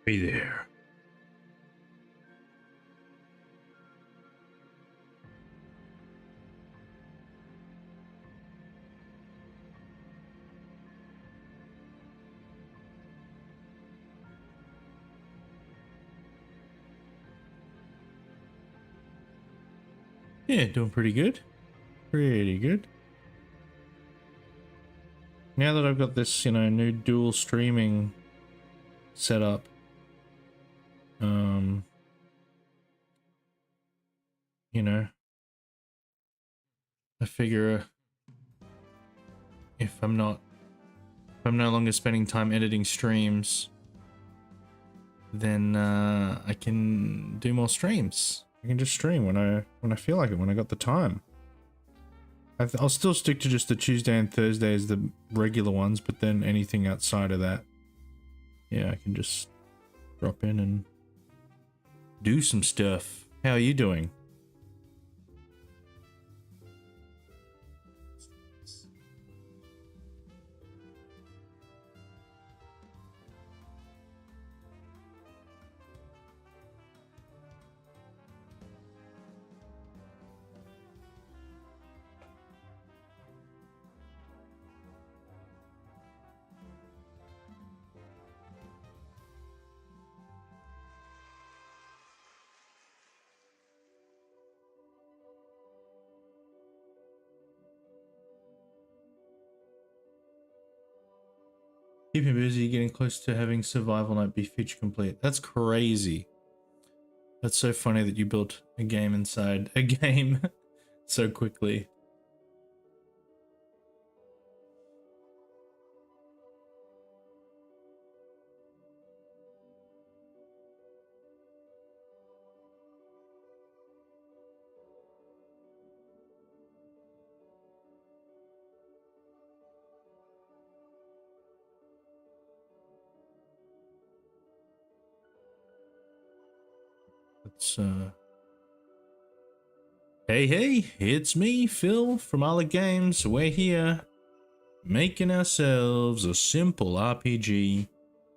Hey there. Yeah, doing pretty good. Pretty good. Now that I've got this, new dual streaming set up, I figure if I'm no longer spending time editing streams, then I can do more streams. I can just stream when I feel like it, when I got the time. I'll still stick to just the Tuesday and Thursday as the regular ones, but then anything outside of that, yeah, I can just drop in and do some stuff. How are you doing? Keeping busy, getting close to having Survival Night be feature complete. That's crazy. That's so funny that you built a game inside a game so quickly. It's Hey, it's me, Phil from Ala Games. We're here making ourselves a simple RPG.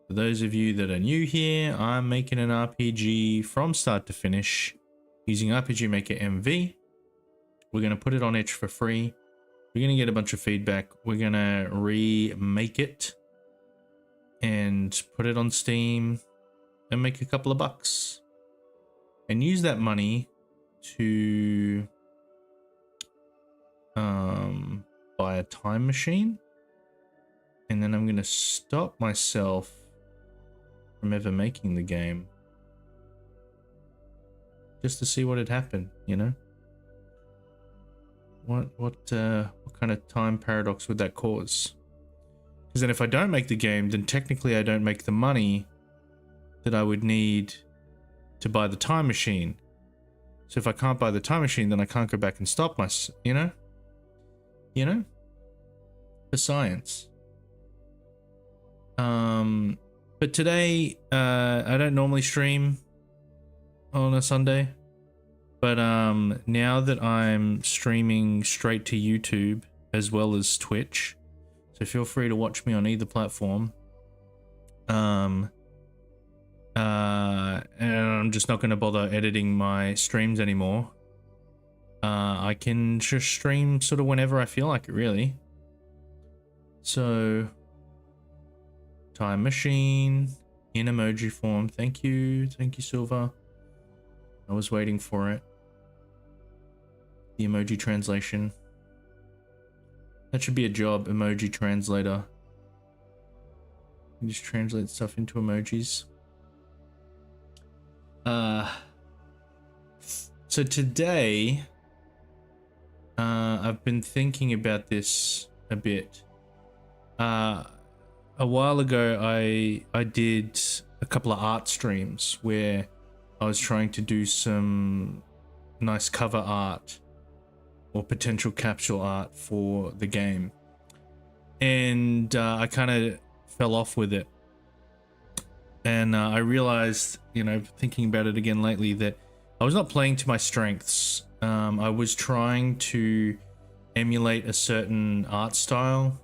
For those of you that are new here, I'm making an RPG from start to finish using RPG Maker MV. We're going to put it on itch for free. We're going to get a bunch of feedback. We're going to remake it and put it on Steam and make a couple of bucks. And use that money to buy a time machine. And then I'm going to stop myself from ever making the game. Just to see what had happened, you know? What kind of time paradox would that cause? Because then if I don't make the game, then technically I don't make the money that I would need to buy the time machine. So if I can't buy the time machine, then I can't go back and stop myself, you know? You know? For science. But today, I don't normally stream on a Sunday. But now that I'm streaming straight to YouTube as well as Twitch, so feel free to watch me on either platform. And I'm just not going to bother editing my streams anymore. I can just stream sort of whenever I feel like it, really. So, time machine in emoji form. Thank you, Silver. I was waiting for it. The emoji translation. That should be a job, emoji translator. You just translate stuff into emojis. So today, I've been thinking about this a bit. A while ago, I did a couple of art streams where I was trying to do some nice cover art or potential capsule art for the game. And I kind of fell off with it. And I realized, you know, thinking about it again lately, that I was not playing to my strengths. I was trying to emulate a certain art style.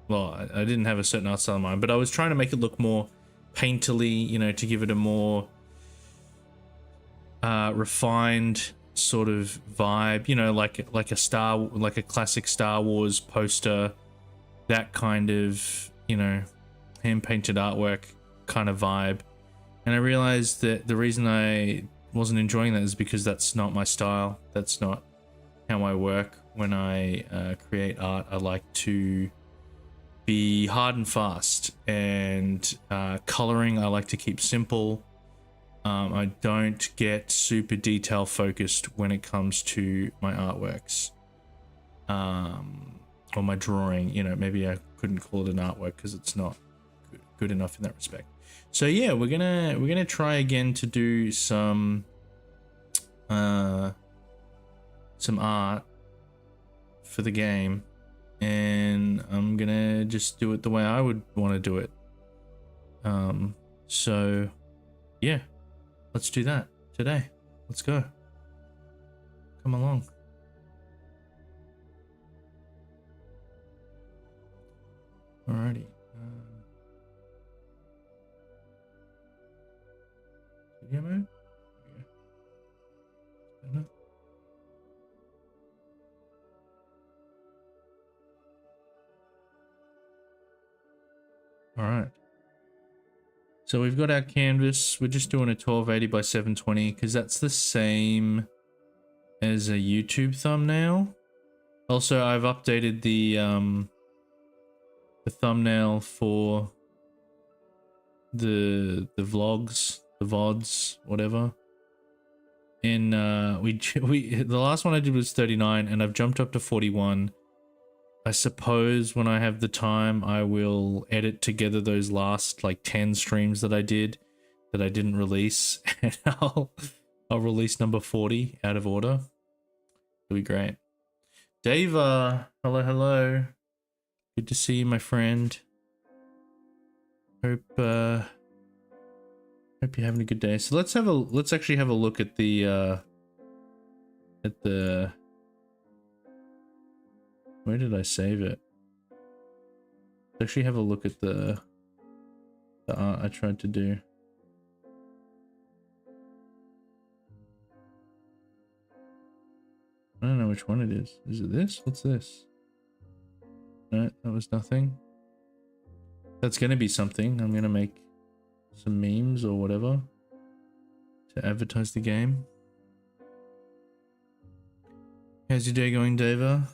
Well, I didn't have a certain art style in mind, but I was trying to make it look more painterly, you know, to give it a more refined sort of vibe, you know, like a classic Star Wars poster, that kind of, you know, hand painted artwork kind of vibe. And I realized that the reason I wasn't enjoying that is because that's not my style. That's not how I work. When I create art, I like to be hard and fast, and coloring I like to keep simple. I don't get super detail focused when it comes to my artworks, or my drawing. You know, maybe I couldn't call it an artwork because it's not good enough in that respect. So yeah, we're gonna try again to do some art for the game, and I'm gonna just do it the way I would want to do it. So yeah, let's do that today. Let's go. Come along. Alrighty. Video mode? Yeah. Alright. So we've got our canvas. We're just doing a 1280 by 720 because that's the same as a YouTube thumbnail. Also, I've updated the thumbnail for the vlogs, the VODs, whatever. And the last one I did was 39, and I've jumped up to 41. I suppose when I have the time, I will edit together those last like 10 streams that I did that I didn't release, and I'll release number 40 out of order. It'll be great. Dave, hello. Good to see you, my friend. Hope you're having a good day. So let's actually have a look at the where did I save it? Let's actually have a look at the art I tried to do. I don't know which one it is. Is it this? What's this? No, that was nothing. That's gonna be something. I'm gonna make some memes or whatever to advertise the game. How's your day going, Dava?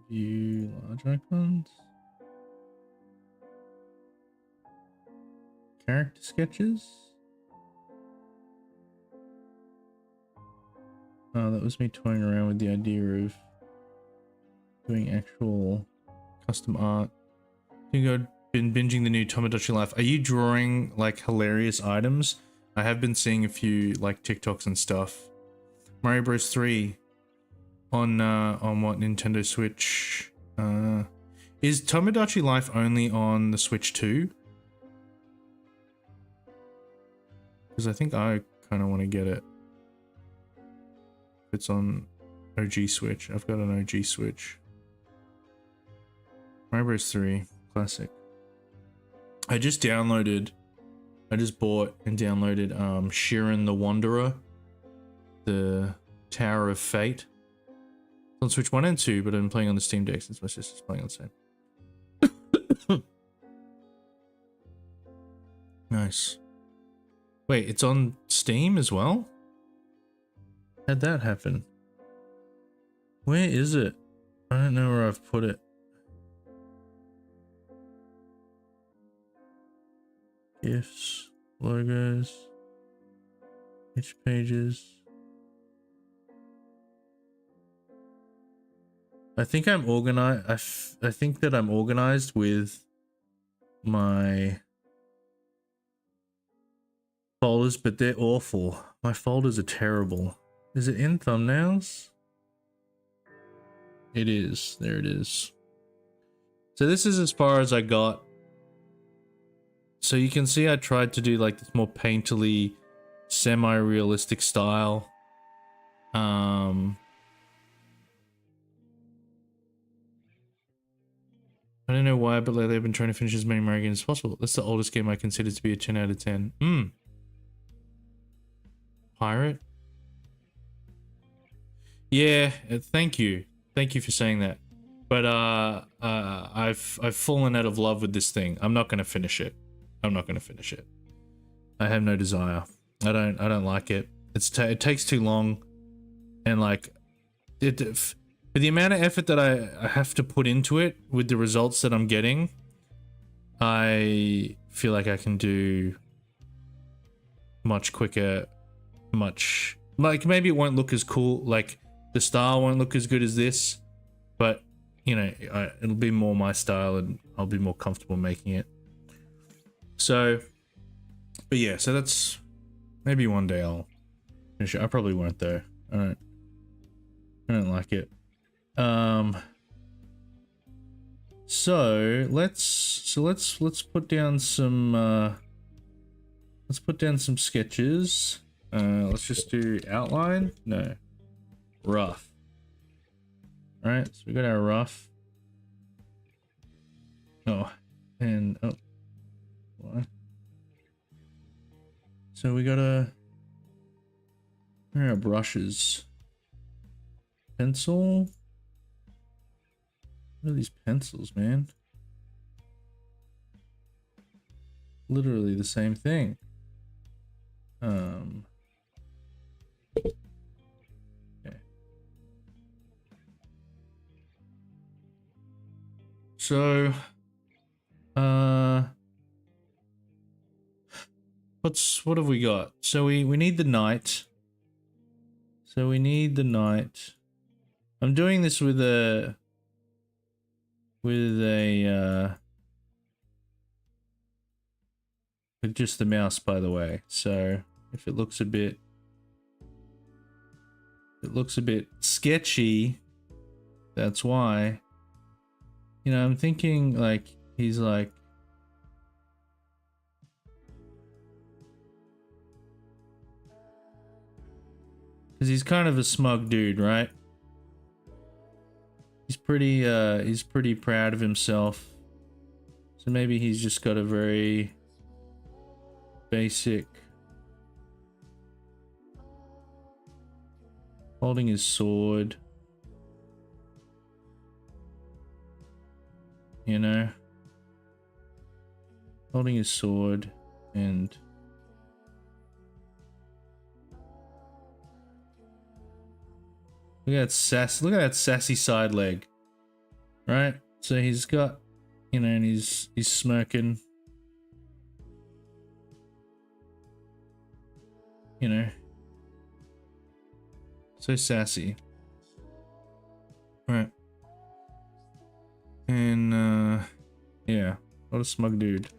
View large icons. Character sketches. Oh, that was me toying around with the idea of doing actual custom art. I think I've been binging the new Tomodachi Life. Are you drawing like hilarious items? I have been seeing a few like TikToks and stuff. Mario Bros 3 on what, Nintendo Switch? Is Tomodachi Life only on the Switch 2? Because I think I kind of want to get it. It's on OG Switch. I've got an OG Switch. Mario Bros 3 classic. I just bought and downloaded Shiren the Wanderer, the Tower of Fate. It's on Switch 1 and 2, but I'm playing on the Steam Deck since my sister's playing on the same. Nice. Wait, it's on Steam as well? How'd that happen? Where is it? I don't know where I've put it. GIFs, logos, itch pages. I think I'm organized. I think that I'm organized with my folders, but they're awful. My folders are terrible. Is it in thumbnails? It is. There it is. So this is as far as I got. So you can see I tried to do like this more painterly, semi-realistic style. I don't know why, but lately I've been trying to finish as many Mario games as possible. That's the oldest game I consider to be a 10 out of 10. Pirate? Yeah, thank you. Thank you for saying that. But I've fallen out of love with this thing. I'm not gonna finish it. I'm not gonna finish it. I have no desire. I don't like it. It takes too long, and like for the amount of effort that I have to put into it with the results that I'm getting, I feel like I can do much quicker, much like maybe it won't look as cool, like the style won't look as good as this, but you know, it'll be more my style and I'll be more comfortable making it. So, but yeah, so that's maybe one day I'll finish it. I probably won't though. I don't like it. So let's put down some sketches. Let's just do outline. No, rough. All right, so we got our rough. Oh, and oh, what? So we got where are our brushes? Pencil. What are these pencils, man? Literally the same thing. Okay. So, what have we got? So we need the knight. So we need the knight. I'm doing this with just the mouse, by the way. So if it looks a bit sketchy, that's why. You know, I'm thinking like he's like, because he's kind of a smug dude, right? He's pretty proud of himself. So maybe he's just got a very basic holding his sword. You know? Holding his sword and look at that sassy side leg. Right? So he's got, you know, and he's smirking. You know. So sassy. Right. And yeah, what a smug dude.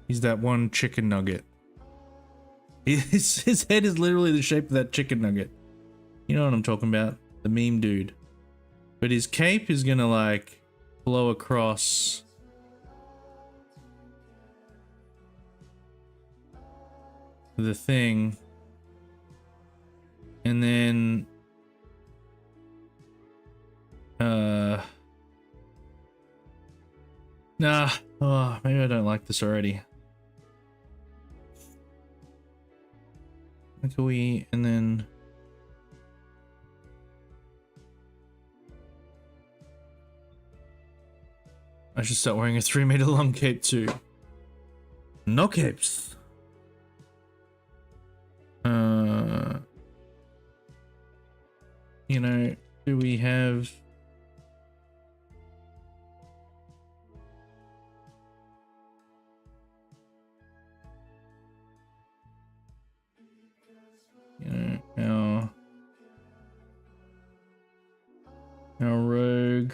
He's that one chicken nugget. His head is literally the shape of that chicken nugget. You know what I'm talking about? The meme dude. But his cape is gonna like blow across the thing. And then nah. Oh, maybe I don't like this already. Like and then I should start wearing a 3-meter long cape too. No capes. You know, do we have our rogue?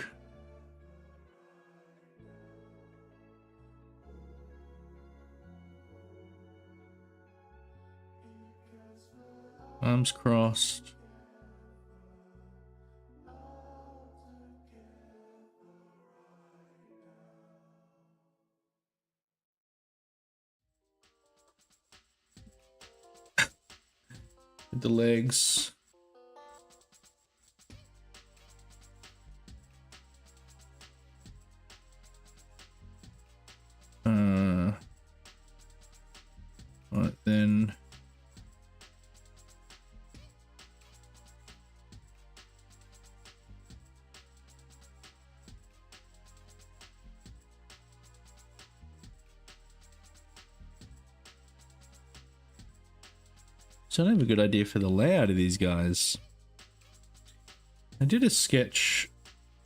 Arms crossed. With the legs. So I don't have a good idea for the layout of these guys. I did a sketch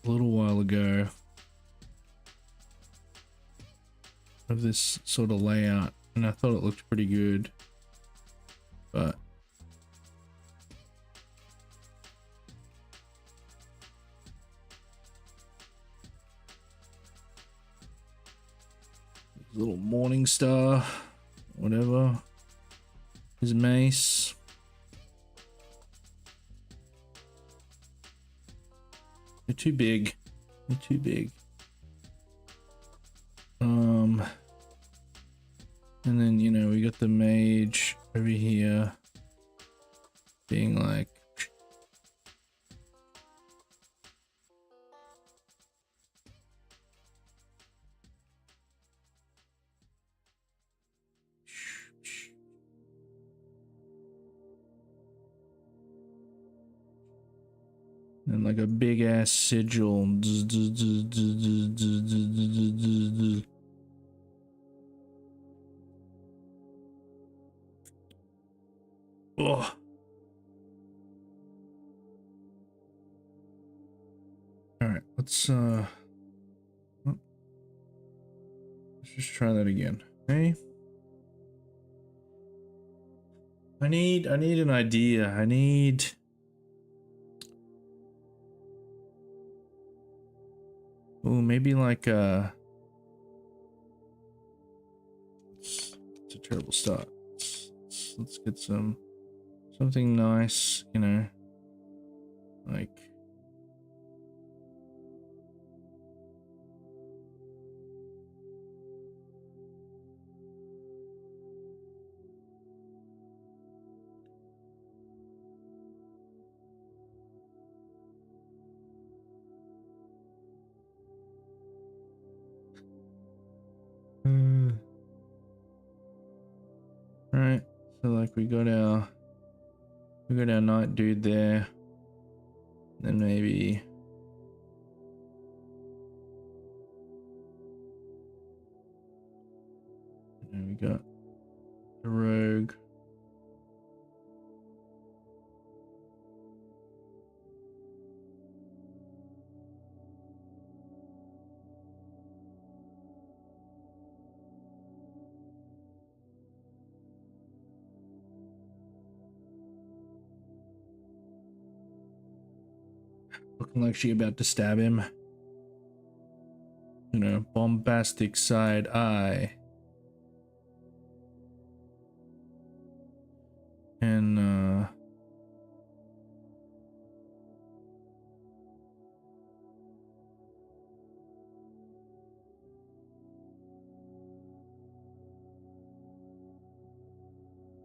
a little while ago of this sort of layout, and I thought it looked pretty good, but little morning star, whatever, his mace. They're too big. They're too big. And then, you know, we got the mage over here being like, and like a big ass sigil. Oh. All right, let's just try that again. Okay. I need an idea. I need maybe like it's a terrible start. Let's get something nice, you know, like right. So like we got our knight dude there. Then maybe we got the rogue. Looking like she about to stab him. You know, bombastic side eye. And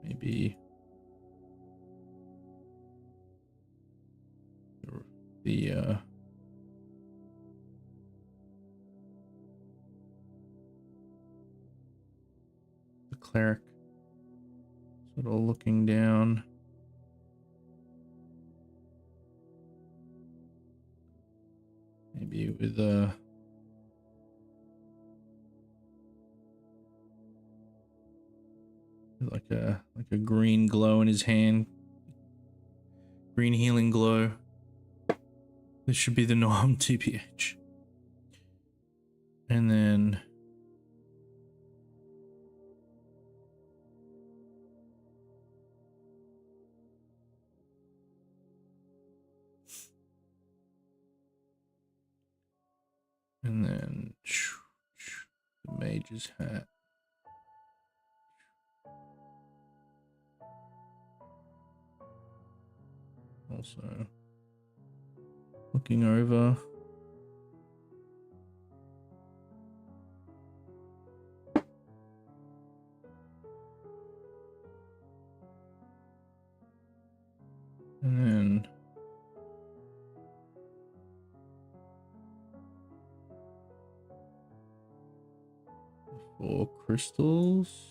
maybe the cleric sort of looking down. Maybe with like a green glow in his hand. Green healing glow. This should be the norm, TPH. And then the mage's hat. Also looking over. And then four crystals.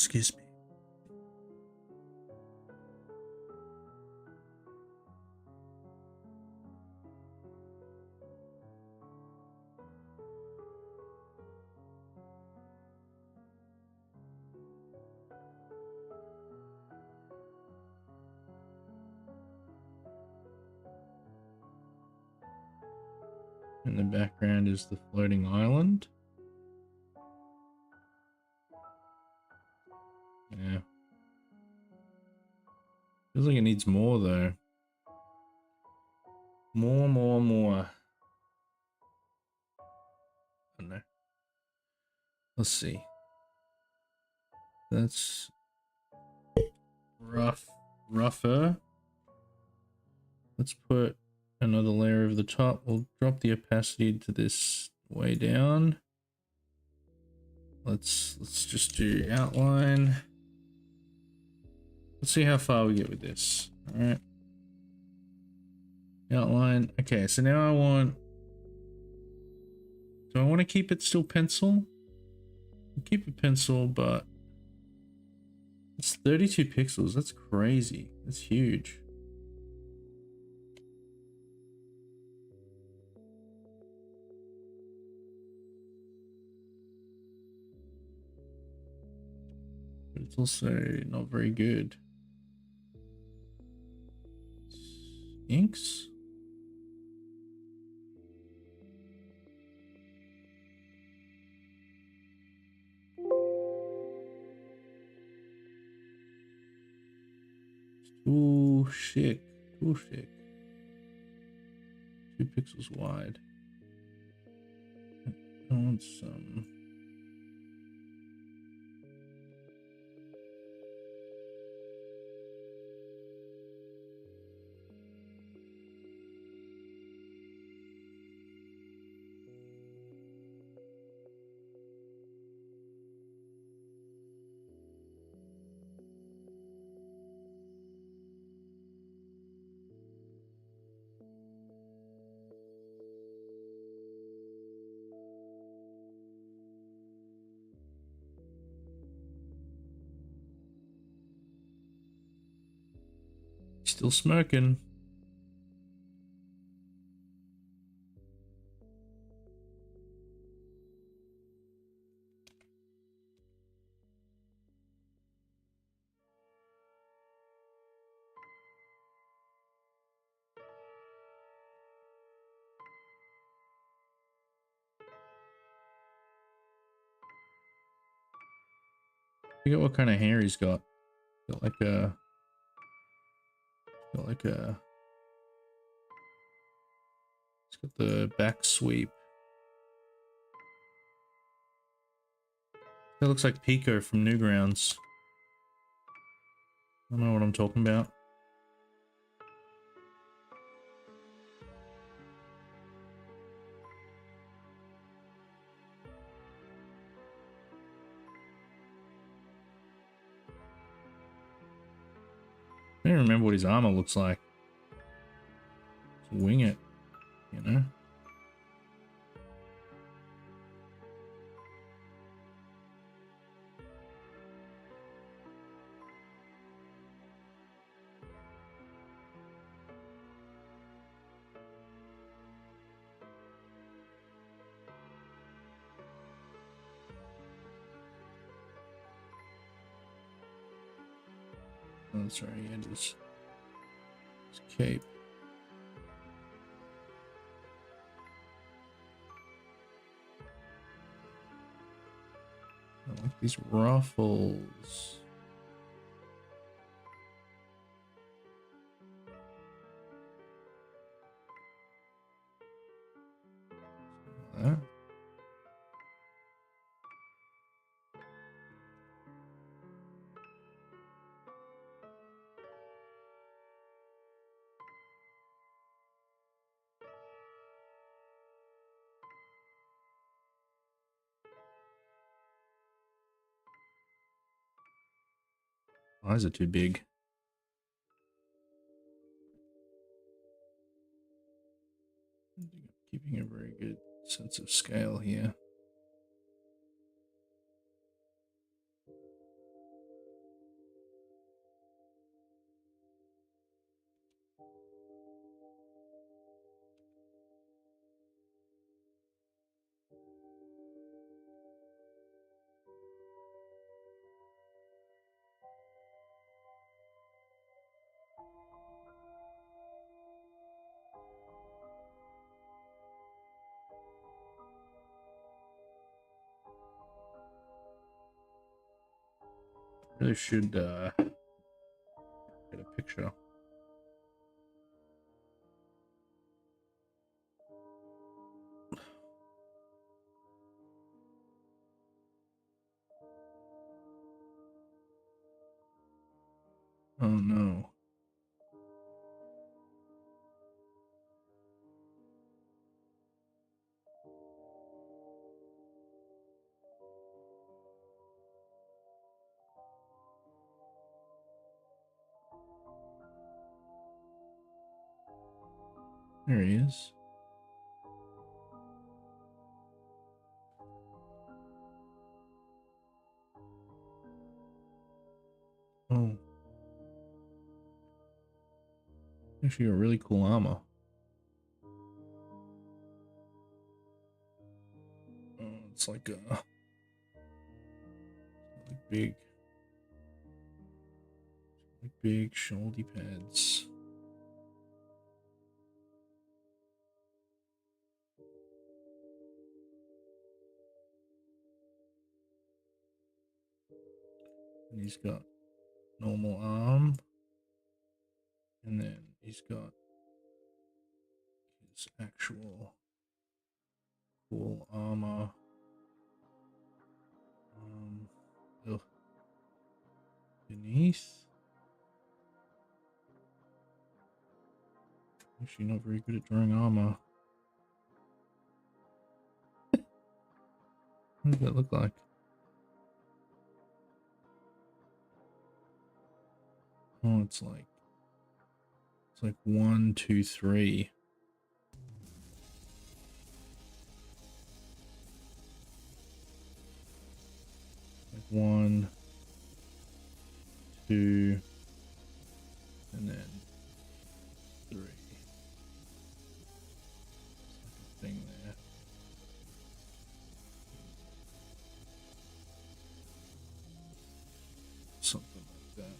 Excuse me. In the background is the floating island. Yeah. Feels like it needs more though. More. I don't know. Let's see. That's rougher. Let's put another layer over the top. We'll drop the opacity to this way down. Let's just do outline. Let's see how far we get with this. All right. Outline. Okay, so now do I want to keep it still pencil? I'll keep it pencil, but it's 32 pixels. That's crazy. That's huge. But it's also not very good. Inks? Too chic. 2 pixels wide. I want some. Still smoking. Forget what kind of hair he's got. Got like a it's got the back sweep. That looks like Pico from Newgrounds. I don't know what I'm talking about. I don't remember what his armor looks like. Just wing it, you know? Oh, sorry, he had his cape. I like these ruffles. That. Eyes are too big. Keeping a very good sense of scale here. Really should get a picture. Oh no. There he is. Oh. Actually, a really cool armor. Oh, it's like a big shoulder pads. And he's got normal arm. And then he's got his actual full armor. Beneath. Actually, not very good at drawing armor. What does that look like? Oh, it's like 1, 2, 3. Like 1, 2, and then 3. It's like a thing there. Something like that.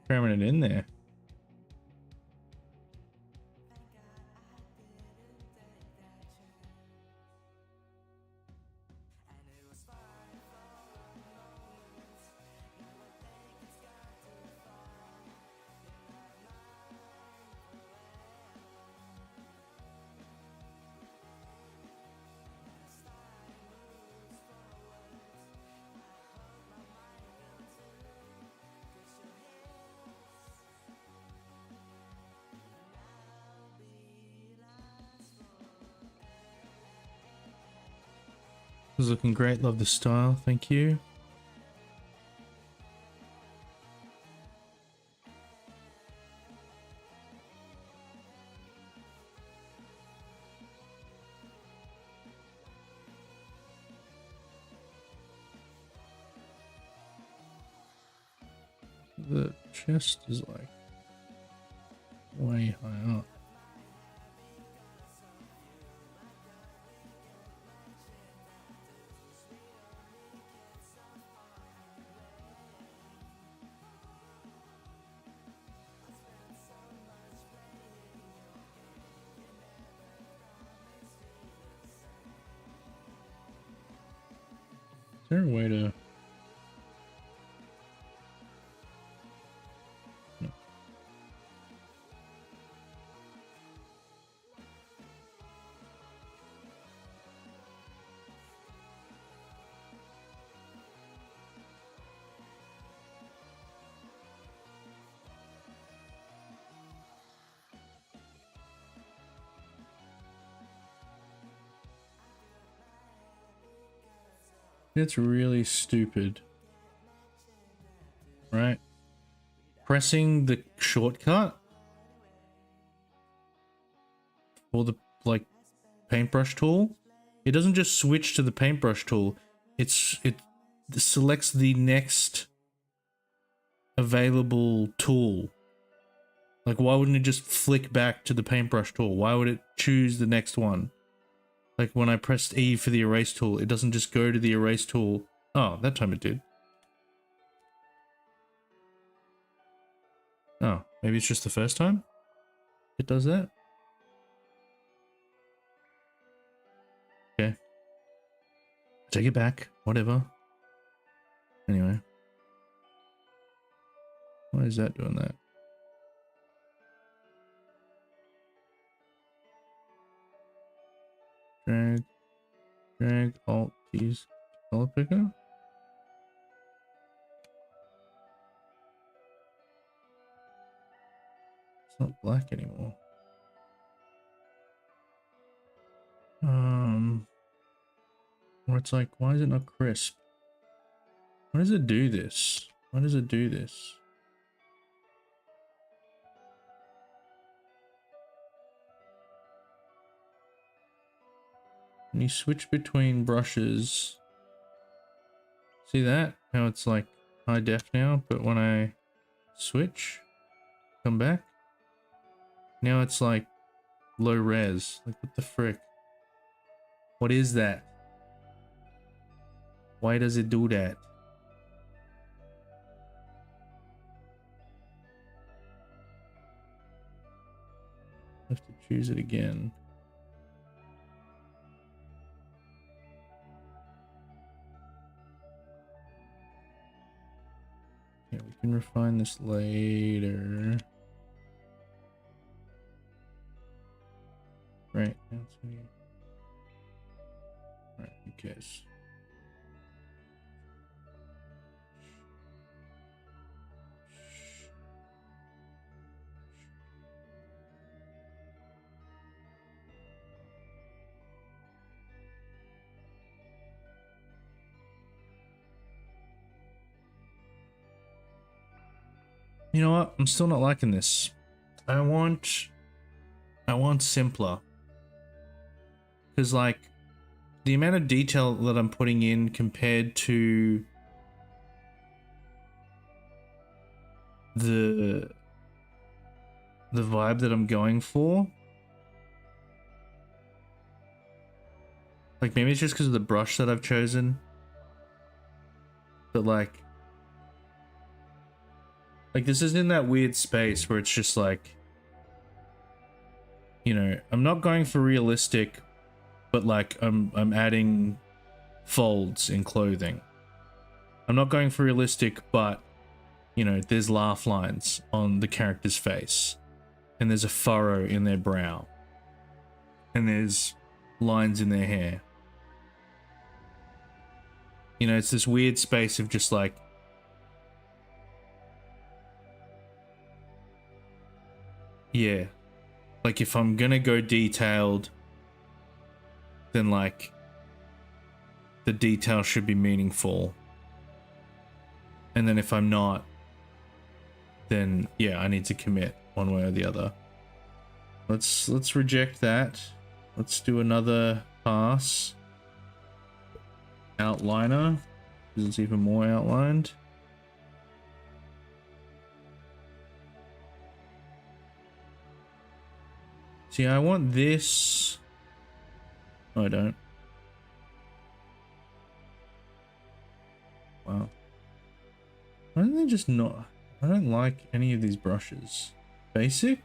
Cramming it in there. This is looking great. Love the style. Thank you. The chest is like way high up. Is there a way to... No. It's really stupid. Right? Pressing the shortcut or the like paintbrush tool, it doesn't just switch to the paintbrush tool. It selects the next available tool. Like, why wouldn't it just flick back to the paintbrush tool? Why would it choose the next one? Like when I pressed E for the erase tool, it doesn't just go to the erase tool. Oh, that time it did. Oh, maybe it's just the first time it does that. Okay. Take it back. Whatever. Anyway. Why is that doing that? Drag, Alt, keys, color picker. It's not black anymore. Or it's like, why is it not crisp? Why does it do this? Why does it do this? When you switch between brushes, see that? How it's like high def now, but when I switch, come back, now it's like low res. Like, what the frick? What is that? Why does it do that? I have to choose it again. Yeah, we can refine this later. Right, that's me. Alright, who cares? You know what? I'm still not liking this. I want simpler. Because, like, the amount of detail that I'm putting in compared to the vibe that I'm going for. Like, maybe it's just because of the brush that I've chosen. But, like, this is in that weird space where it's just like, you know, I'm not going for realistic, but like I'm adding folds in clothing. I'm not going for realistic, but you know, there's laugh lines on the character's face, and there's a furrow in their brow, and there's lines in their hair. You know, it's this weird space of just like, yeah, like if I'm gonna go detailed, then like the detail should be meaningful. And then if I'm not, then yeah, I need to commit one way or the other. Let's reject that. Let's do another pass. Outliner, because it's even more outlined. See, I want this. Oh, I don't. Wow. Why don't they just not? I don't like any of these brushes. Basic? Is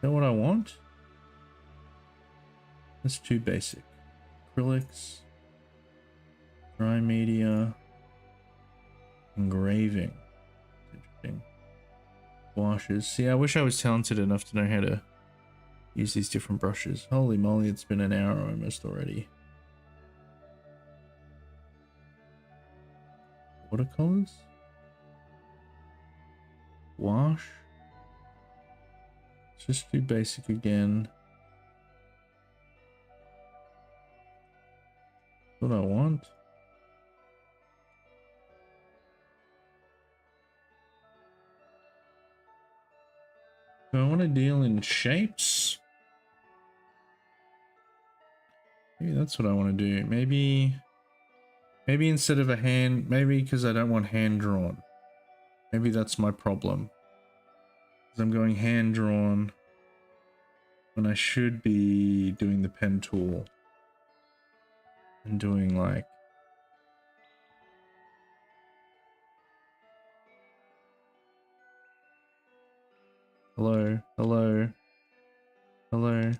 that what I want? That's too basic. Acrylics. Dry media. Engraving. Interesting. Washes. See, I wish I was talented enough to know how to use these different brushes. Holy moly, it's been an hour almost already. Watercolors? Wash? Let's just do basic again. What I want. Do I want to deal in shapes? Maybe that's what I want to do. Maybe instead of a hand, maybe because I don't want hand drawn. Maybe that's my problem. Because I'm going hand drawn when I should be doing the pen tool. And doing like... Hello, hello, hello.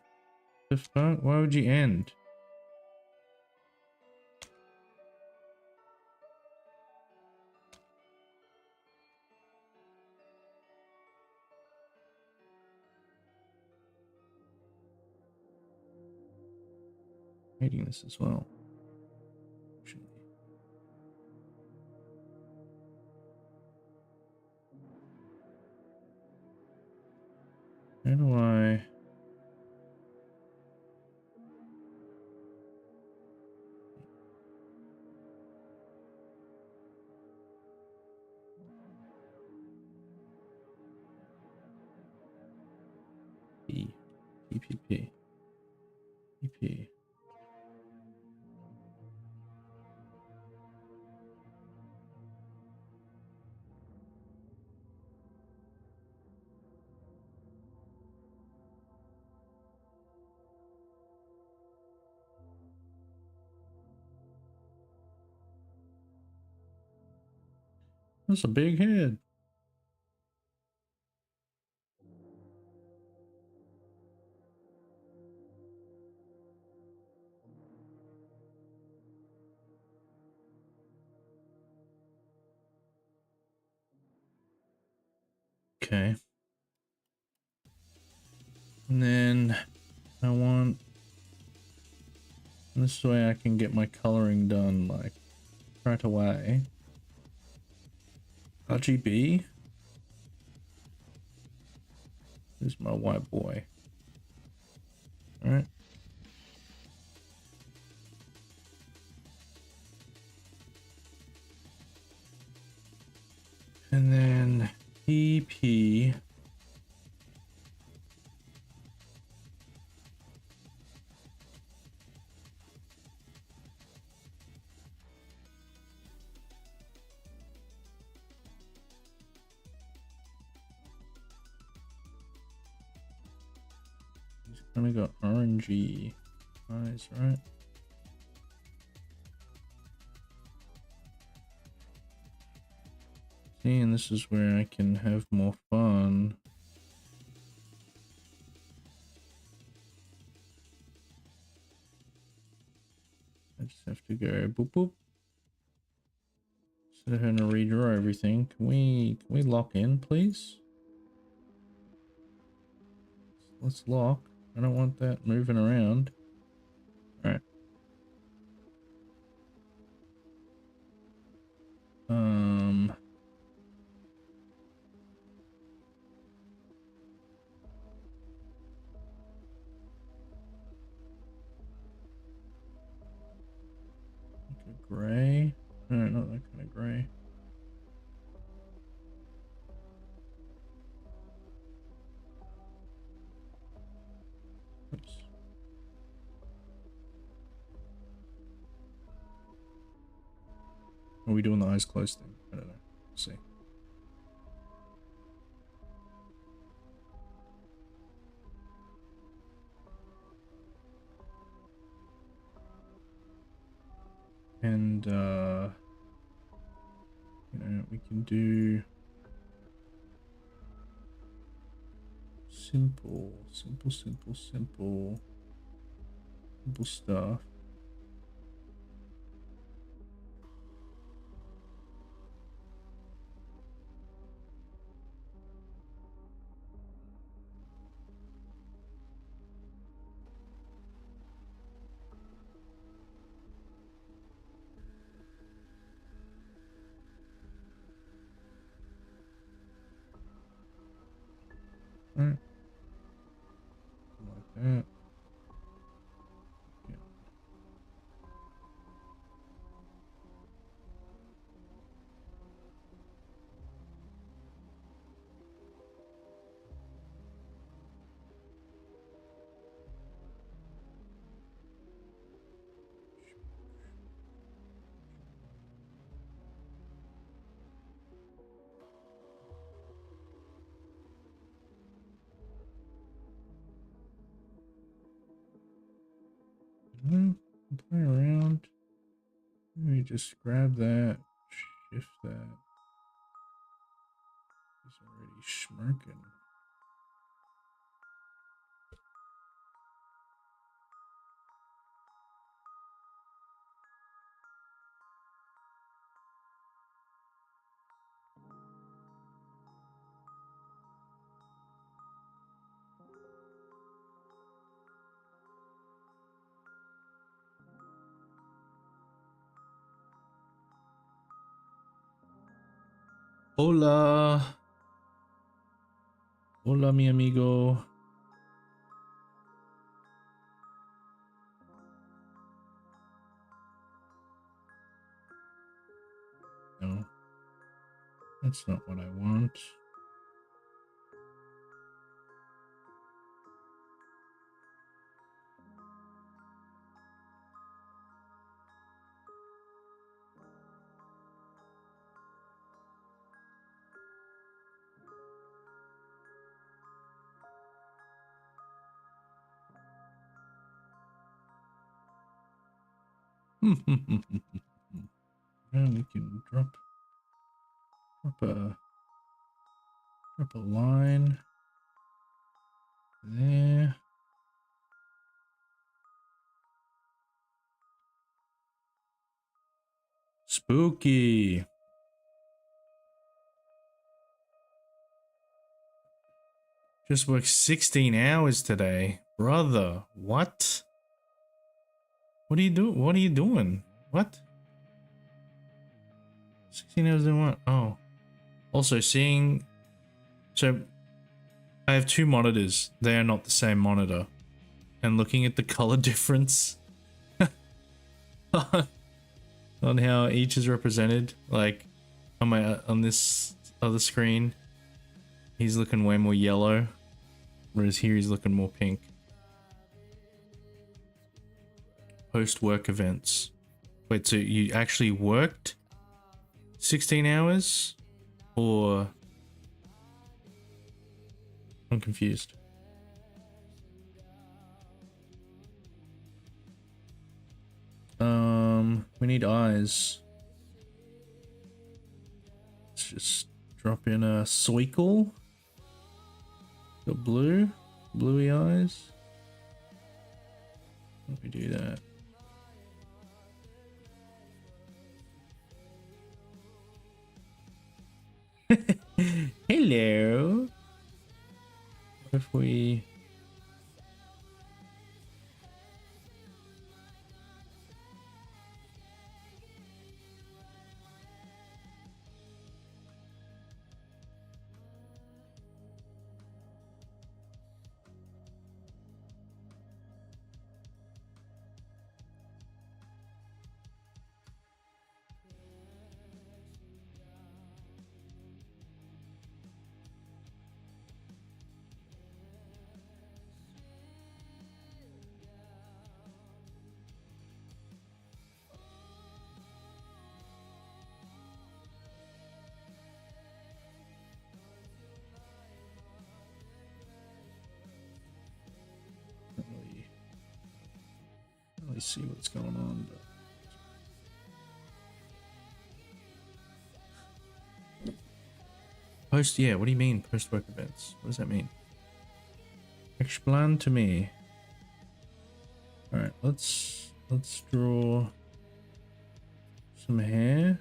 The fuck? Why would you end? Hating this as well. How do I... P, TPP, TP. That's a big head. Okay. And then I want... This way I can get my coloring done like right away. RGB? Who's my white boy? Alright. And then PP. He's kind of got orangey eyes, right? See, and this is where I can have more fun. I just have to go boop boop. Instead of having to redraw everything, can we lock in, please? Let's lock. I don't want that moving around. Alright. Like a gray? No, not that kind of gray. Oops. Are we doing the eyes closed thing? I don't know. We'll see. And you know, we can do simple stuff. All right. Like that. Yeah. Let me just grab that, shift that. He's already smirking. Hola. Hola, mi amigo. No, that's not what I want. And we can drop a line there. Spooky. Just worked 16 hours today. Brother, what? What are you doing? What are you doing? What? 16 hours in what? Oh. Also seeing... So, I have two monitors. They are not the same monitor. And looking at the color difference on how each is represented, like on this other screen, he's looking way more yellow, whereas here he's looking more pink. Post-work events. Wait, so you actually worked 16 hours? Or... I'm confused. We need eyes. Let's just drop in a Soikle. Got bluey eyes. Let me do that. Hello. What if we... Really see what's going on, but... Post, yeah, what do you mean post-work events? What does that mean? Explain to me. Alright, let's draw some hair.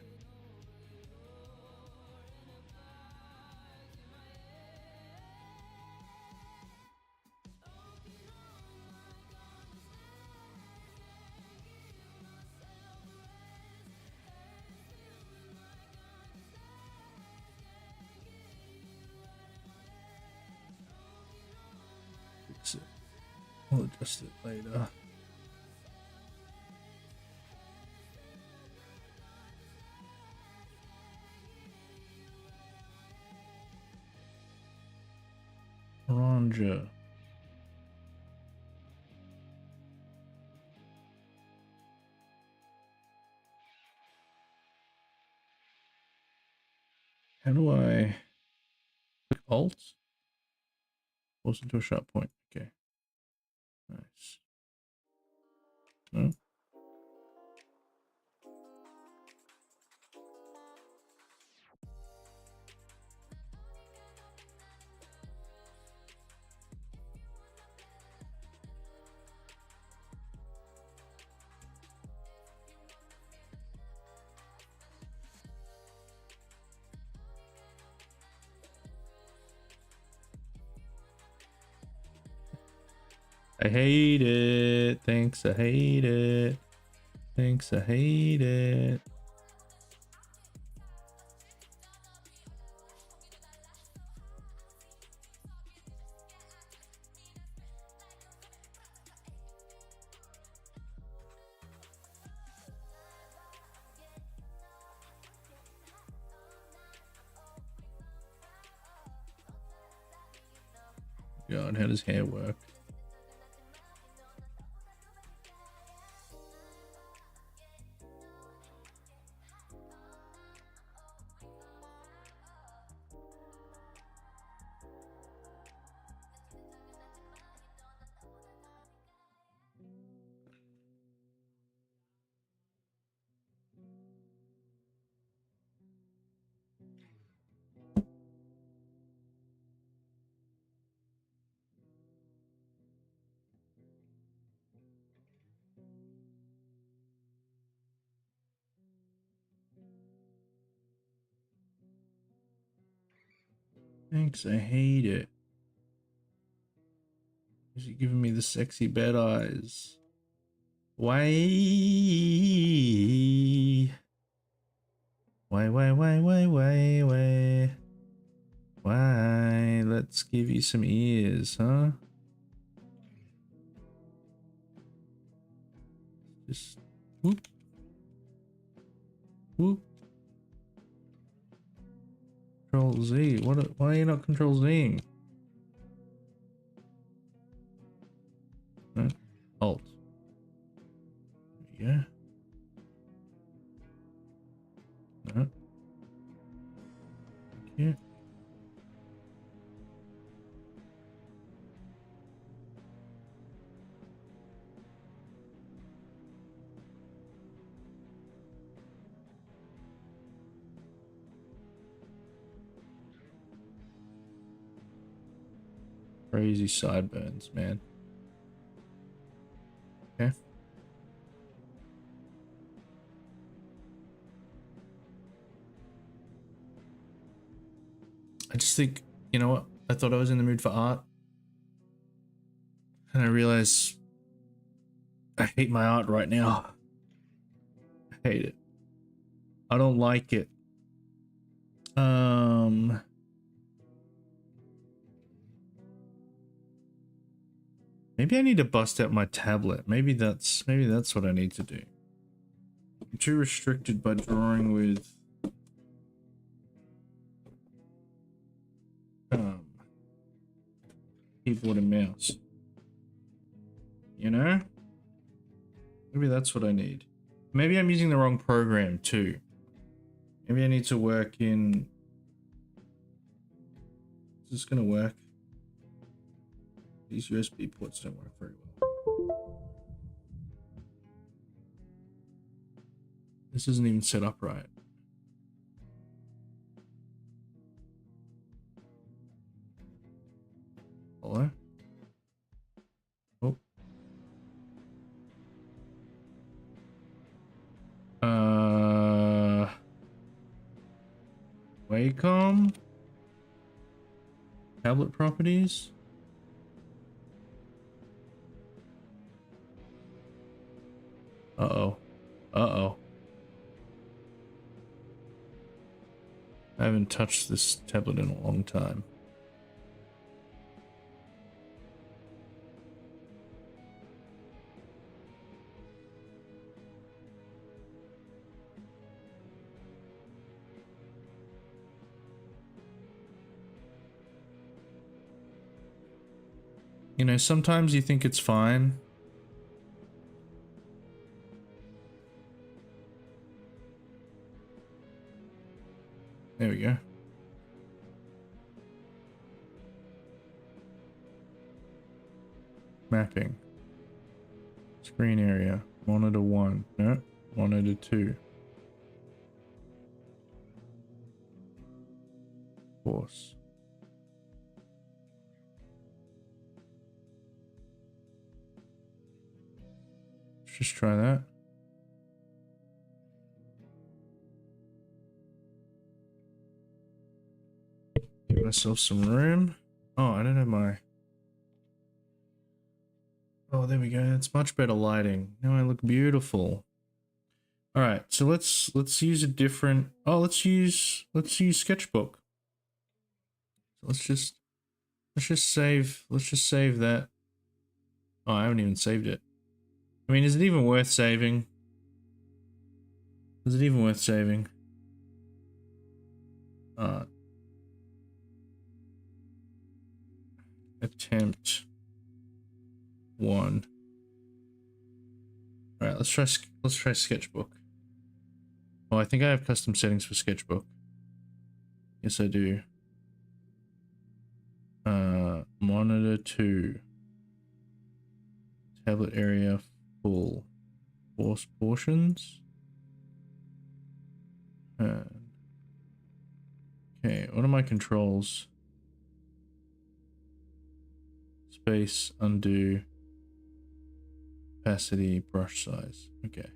Fix it. I'll adjust it later. Ranger. How do I click Alt? Force into a sharp point. Okay. Nice. No? I hate it. Thanks, I hate it. Thanks, I hate it. God, how does hair work? Thanks, I hate it. Is he giving me the sexy bed eyes? Why? Why? Why? Let's give you some ears, huh? Just whoop. Whoop. Control Z. Why are you not Control Zing? Huh? Alt. Yeah. No. Yeah. Crazy sideburns, man. Okay. I just think, you know what? I thought I was in the mood for art. And I realize I hate my art right now. I hate it. I don't like it. Maybe I need to bust out my tablet. Maybe that's what I need to do. I'm too restricted by drawing with keyboard and mouse. You know? Maybe that's what I need. Maybe I'm using the wrong program too. Maybe I need to work in... Is this gonna work? These USB ports don't work very well. This isn't even set up right. Hello? Oh. Wacom? Tablet properties? Uh-oh. Uh-oh. I haven't touched this tablet in a long time. You know, sometimes you think it's fine. There we go. Mapping. Screen area. Monitor 1. No. Monitor 2. Force. Let's just try that. Give myself some room. Oh, I don't have my... Oh, there we go. It's much better lighting. Now I look beautiful. All right, so let's use a different. Oh, let's use Sketchbook. Let's just save that. Oh, I haven't even saved it. I mean, is it even worth saving? Is it even worth saving? Attempt 1. All right, let's try Sketchbook. Oh, I think I have custom settings for Sketchbook. Yes, I do. Monitor 2. Tablet area full. Force portions. Okay, what are my controls? Space, undo, opacity, brush size. Okay.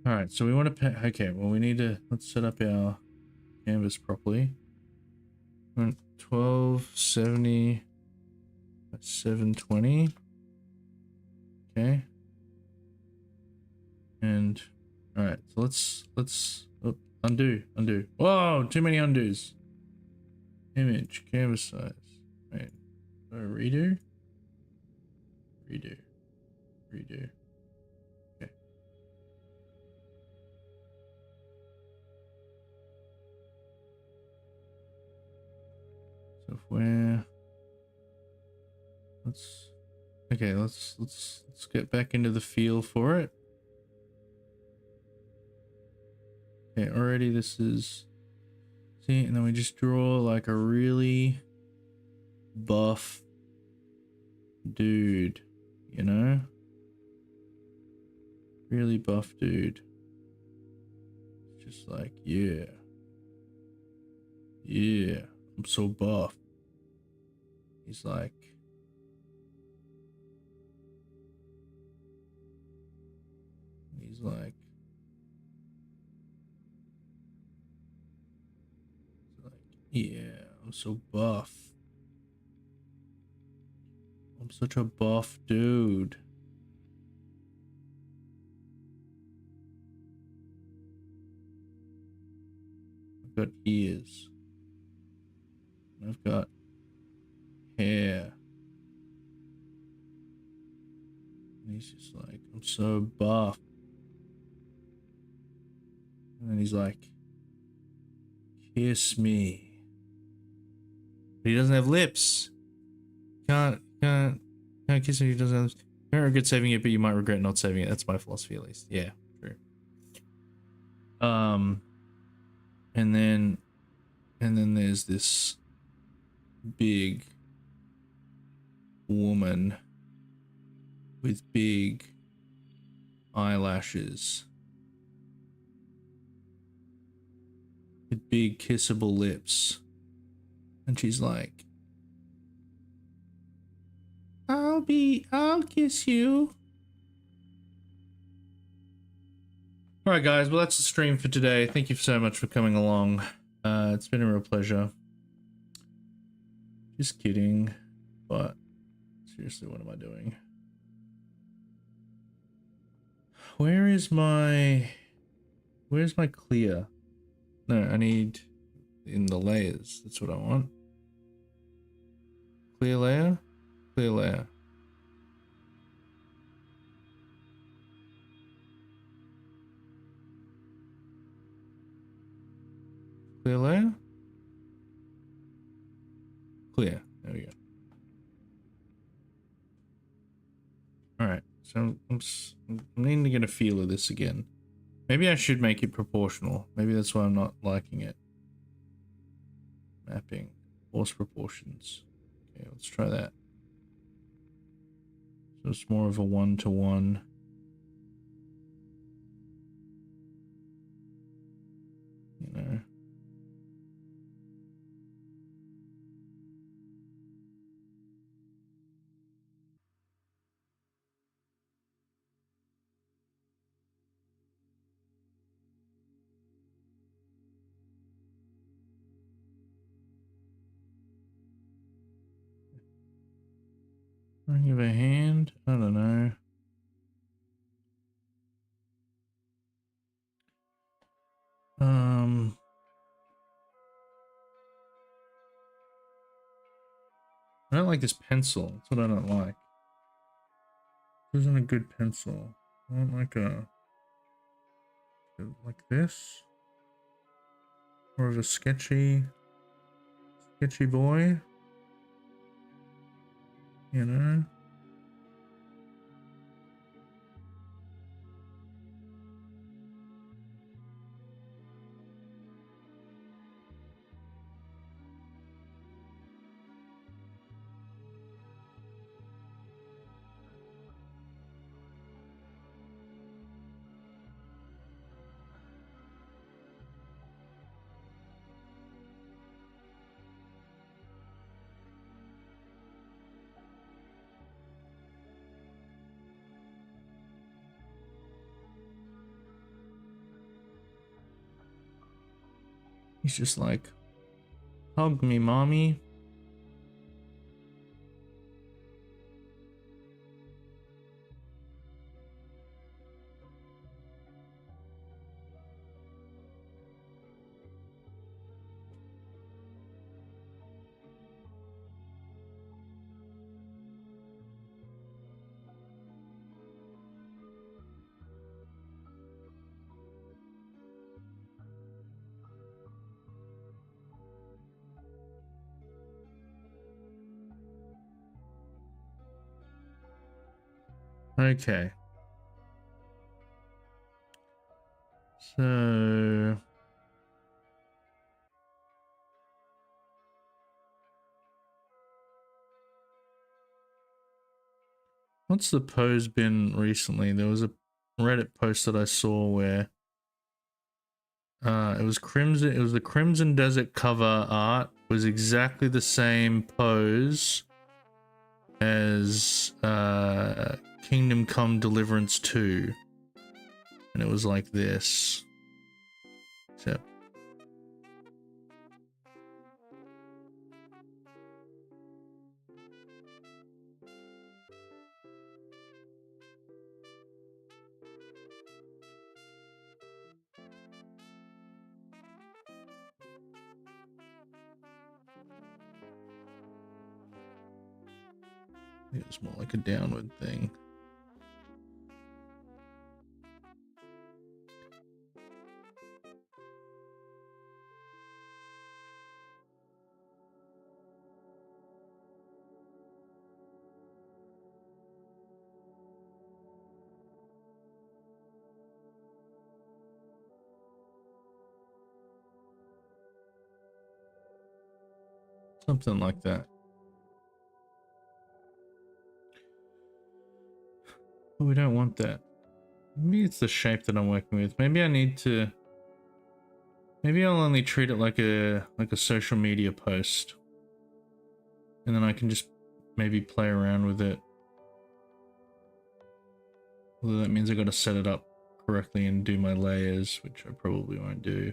All right, so we want to okay, well we need to, let's set up our canvas properly. 1270 by 720. Okay. And all right, so let's undo. Whoa, too many undos. Image, canvas size. Wait, redo. Okay. Software. Let's get back into the feel for it. Okay, already this is, see, and then we just draw like a really buff dude, you know? Really buff dude. Just like, yeah, I'm so buff. He's like, yeah, I'm so buff. I'm such a buff dude. I've got ears. I've got hair. And he's just like, I'm so buff. And then he's like, kiss me. But he doesn't have lips. Can't kiss him. He doesn't have lips. You might regret saving it, but you might regret not saving it. That's my philosophy, at least. Yeah, true. And then there's this big woman with big eyelashes, with big kissable lips, and she's like, I'll kiss you. All right, guys. Well, that's the stream for today. Thank you so much for coming along. It's been a real pleasure. Just kidding, but seriously, what am I doing? Where's my clear? No, I need in the layers. That's what I want. Clear layer, clear layer. Clear layer. Clear. There we go. All right. So I'm needing to get a feel of this again. Maybe I should make it proportional. Maybe that's why I'm not liking it. Mapping, force proportions. Okay, let's try that. So it's more of a 1-to-1. You know. Ring of a hand? I don't know. I don't like this pencil. That's what I don't like. This isn't a good pencil. I want like like this. More of a sketchy boy. You know? He's just like, hug me, mommy. Okay. So what's the pose been recently? There was a Reddit post that I saw where it was Crimson, it was the Crimson Desert cover art. It was exactly the same pose as Kingdom Come Deliverance 2. And it was like this. Except it's more like a downward thing. Something like that. But we don't want that. Maybe it's the shape that I'm working with. Maybe I need to... Maybe I'll only treat it like a social media post. And then I can just maybe play around with it. Although that means I gotta set it up correctly and do my layers, which I probably won't do.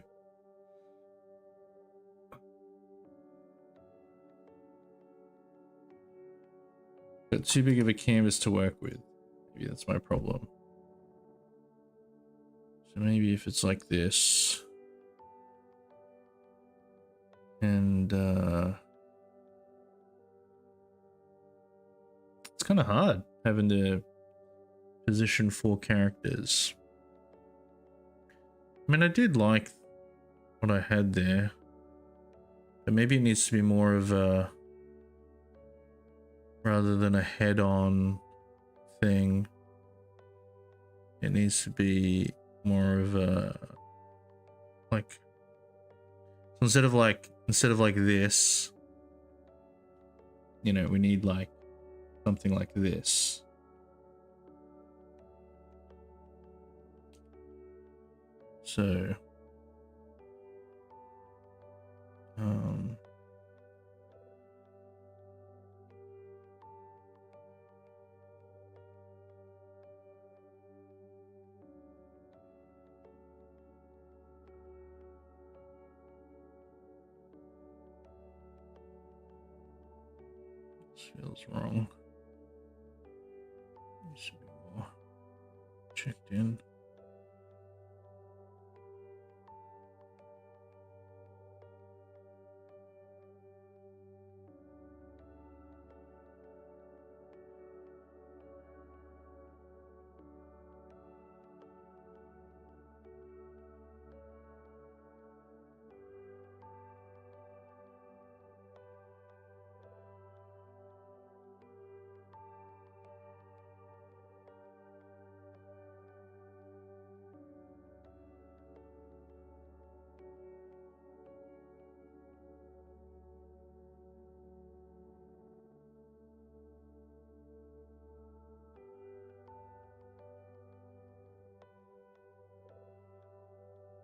Got too big of a canvas to work with. Maybe that's my problem. So maybe if it's like this. And it's kind of hard having to position 4 characters. I mean, I did like what I had there, but maybe it needs to be more of a, rather than a head-on thing, it needs to be more of a, like, so instead of like this, you know, we need like something like this. So this feels wrong. in.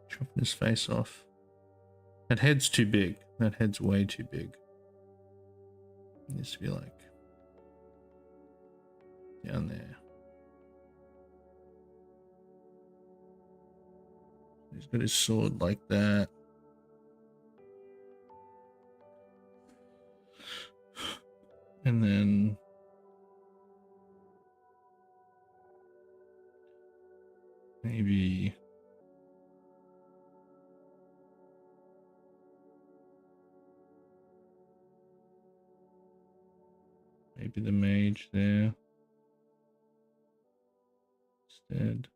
Chopping his face off. That head's too big. That head's way too big. It needs to be like down there. He's got his sword like that. And then maybe the mage there instead.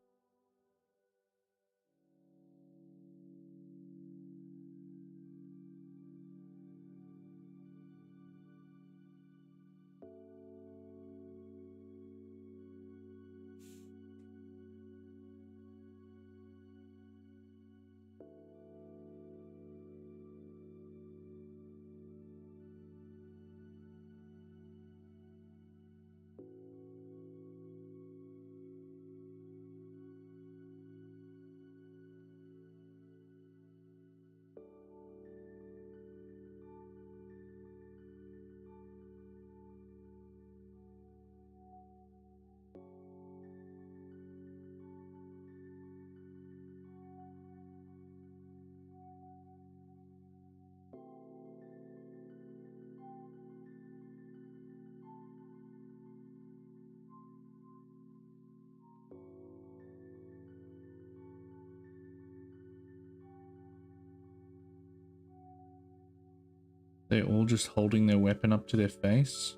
They're all just holding their weapon up to their face.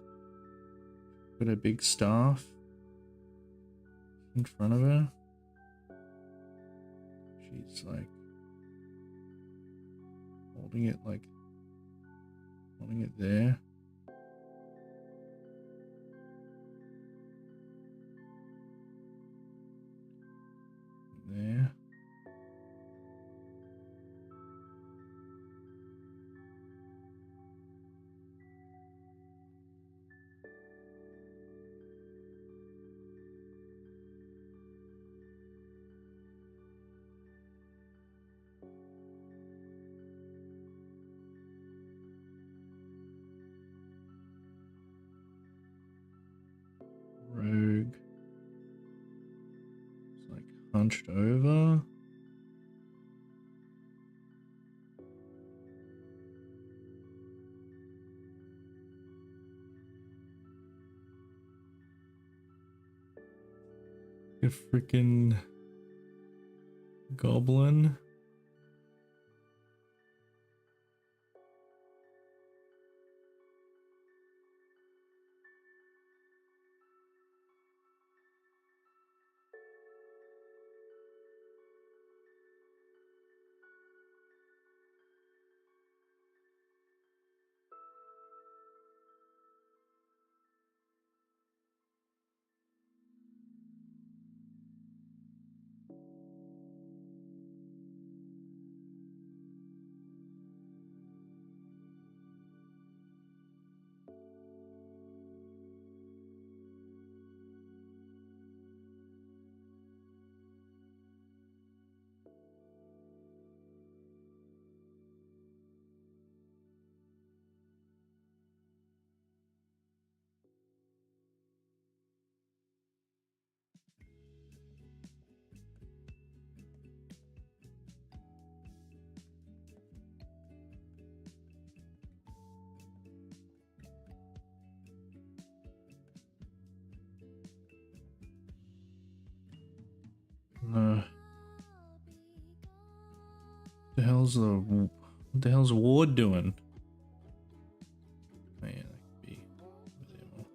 Got a big staff in front of her. She's like holding it there. There. Rogue. It's like hunched over. A freaking goblin. No. What the hell's Ward doing? Man, that could be a bit more.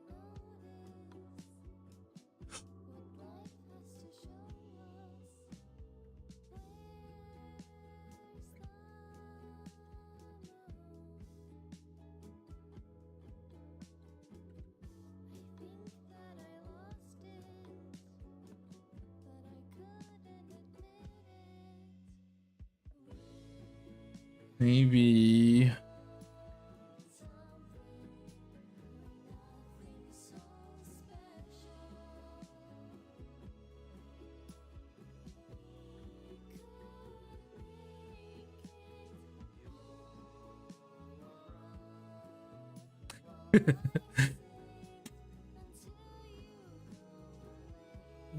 Maybe.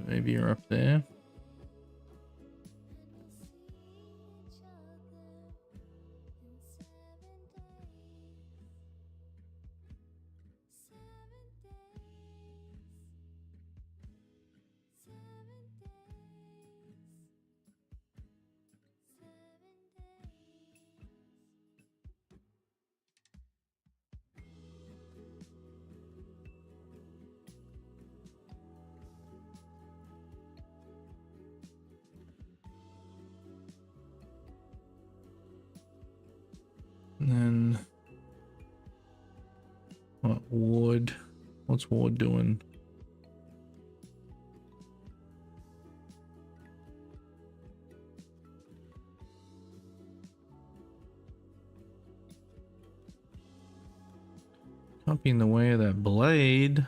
Maybe you're up there. And then what Ward? What's Ward doing? Can't be in the way of that blade.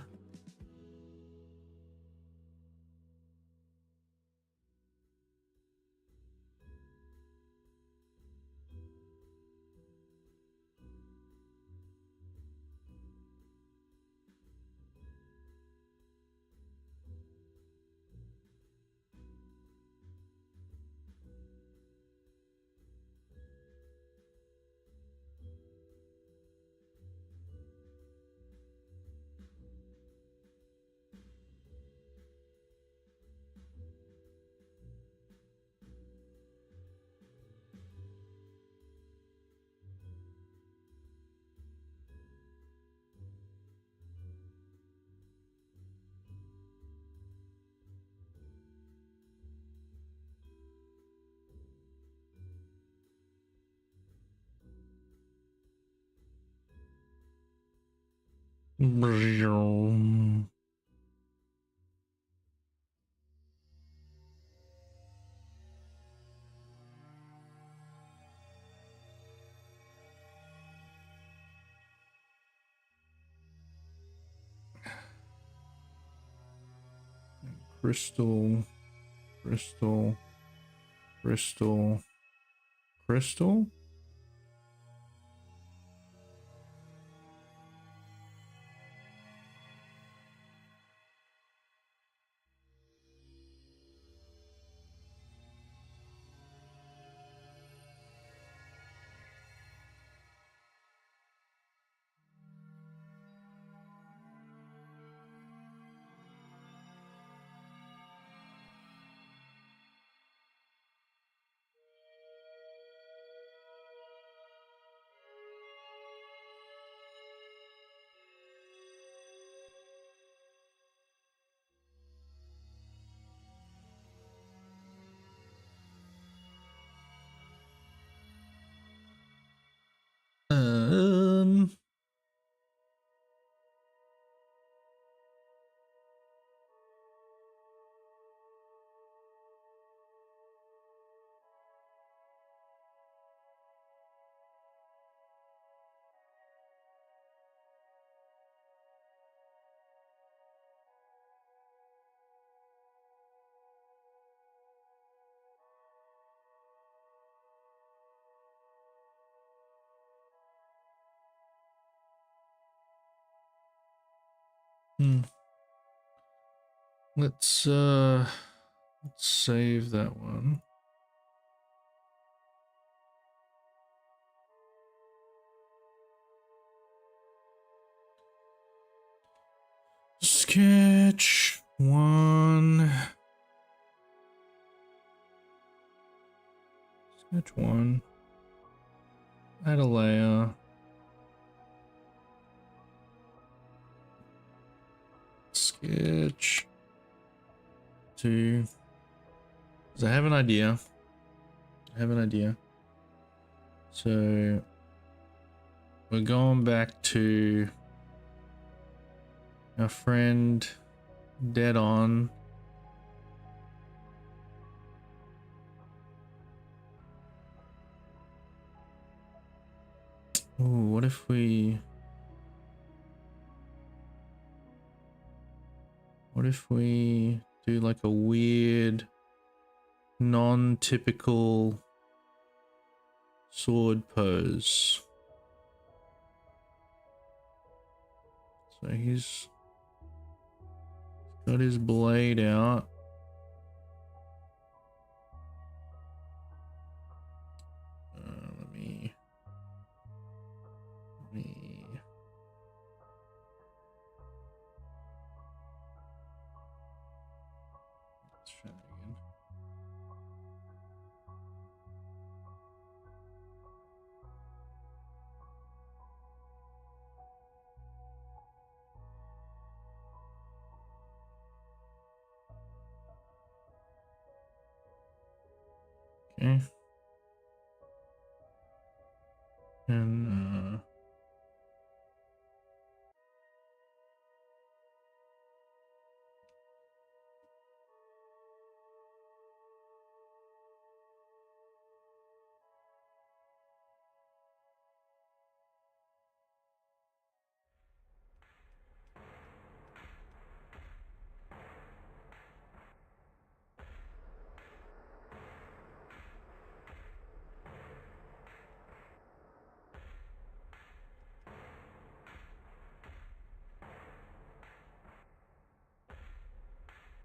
Crystal, crystal, crystal, crystal. Um, hmm. Let's save that one. Sketch one. Which one? Add a layer. Sketch 2. Because I have an idea. So we're going back to our friend Dead On. Ooh, what if we do like a weird non-typical sword pose? So he's got his blade out. Let me let's try that again. Okay. And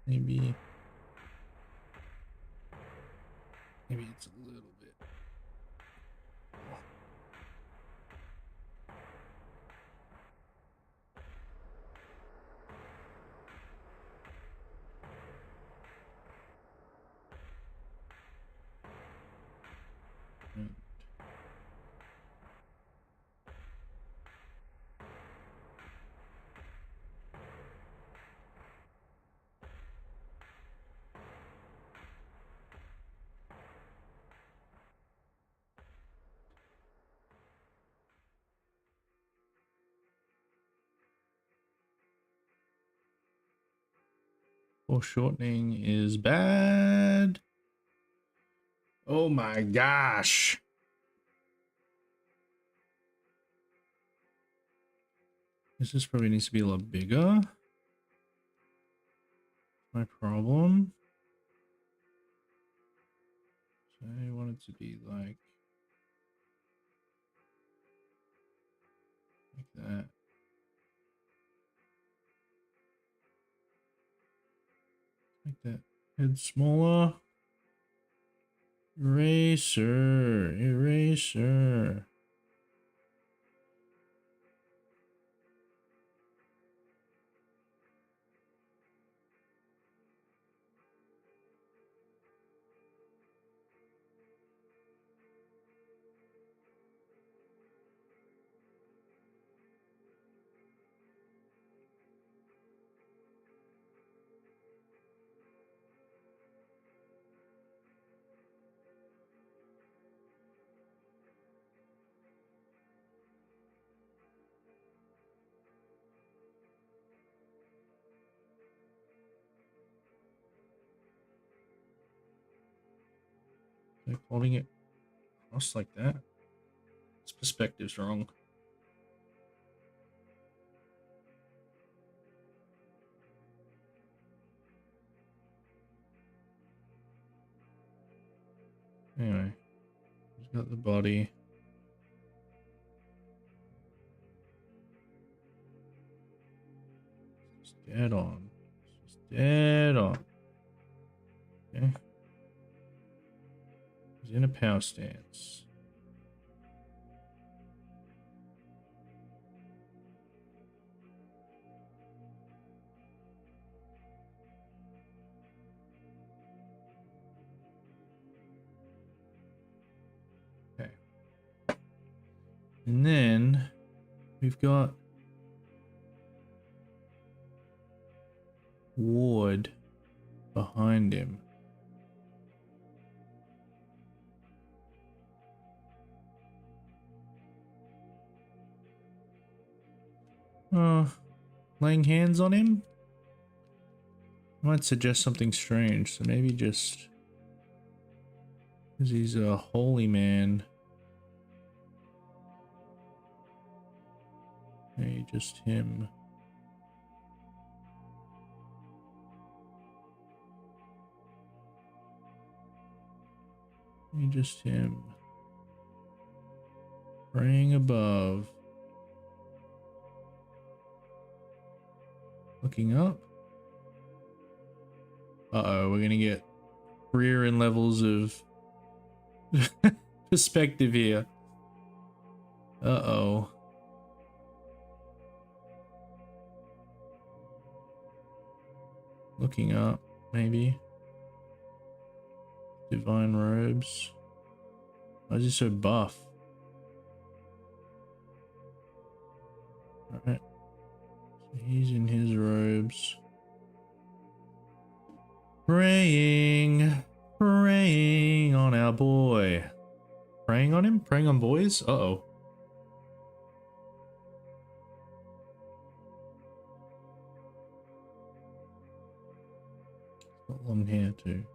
maybe it's a little bit. Foreshortening is bad. Oh my gosh. This probably needs to be a lot bigger. My problem. So I want it to be like that. Like that. Head smaller. Eraser. Like holding it across like that. This perspective's wrong. Anyway, he's got the body. It's dead on. It's dead on. Okay. He's in a power stance. And then we've got Ward behind him. Laying hands on him? I might suggest something strange, so maybe just because he's a holy man. Maybe just him. Maybe just him. Praying above. Looking up. Uh-oh, we're gonna get rear end levels of perspective here. Uh-oh. Looking up, maybe. Divine robes. Why is he so buff? Alright. So he's in his robes. Praying. Praying on our boy. Praying on him? Praying on boys? Uh-oh. Got long hair too.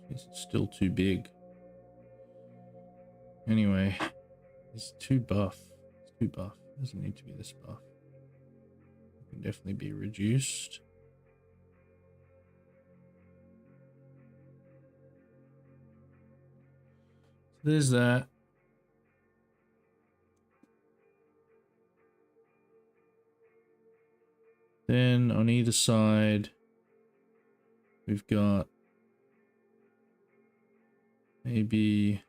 He's still too big. Anyway, he's too buff. He's too buff. Doesn't need to be this buff. Can definitely be reduced. So there's that. Then on either side, we've got maybe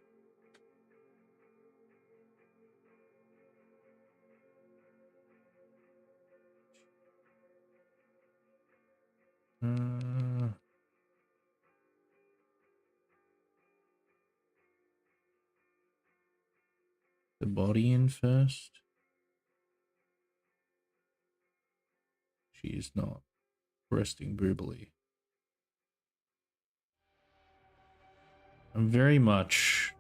the body in first. She is not resting boobily. I'm very much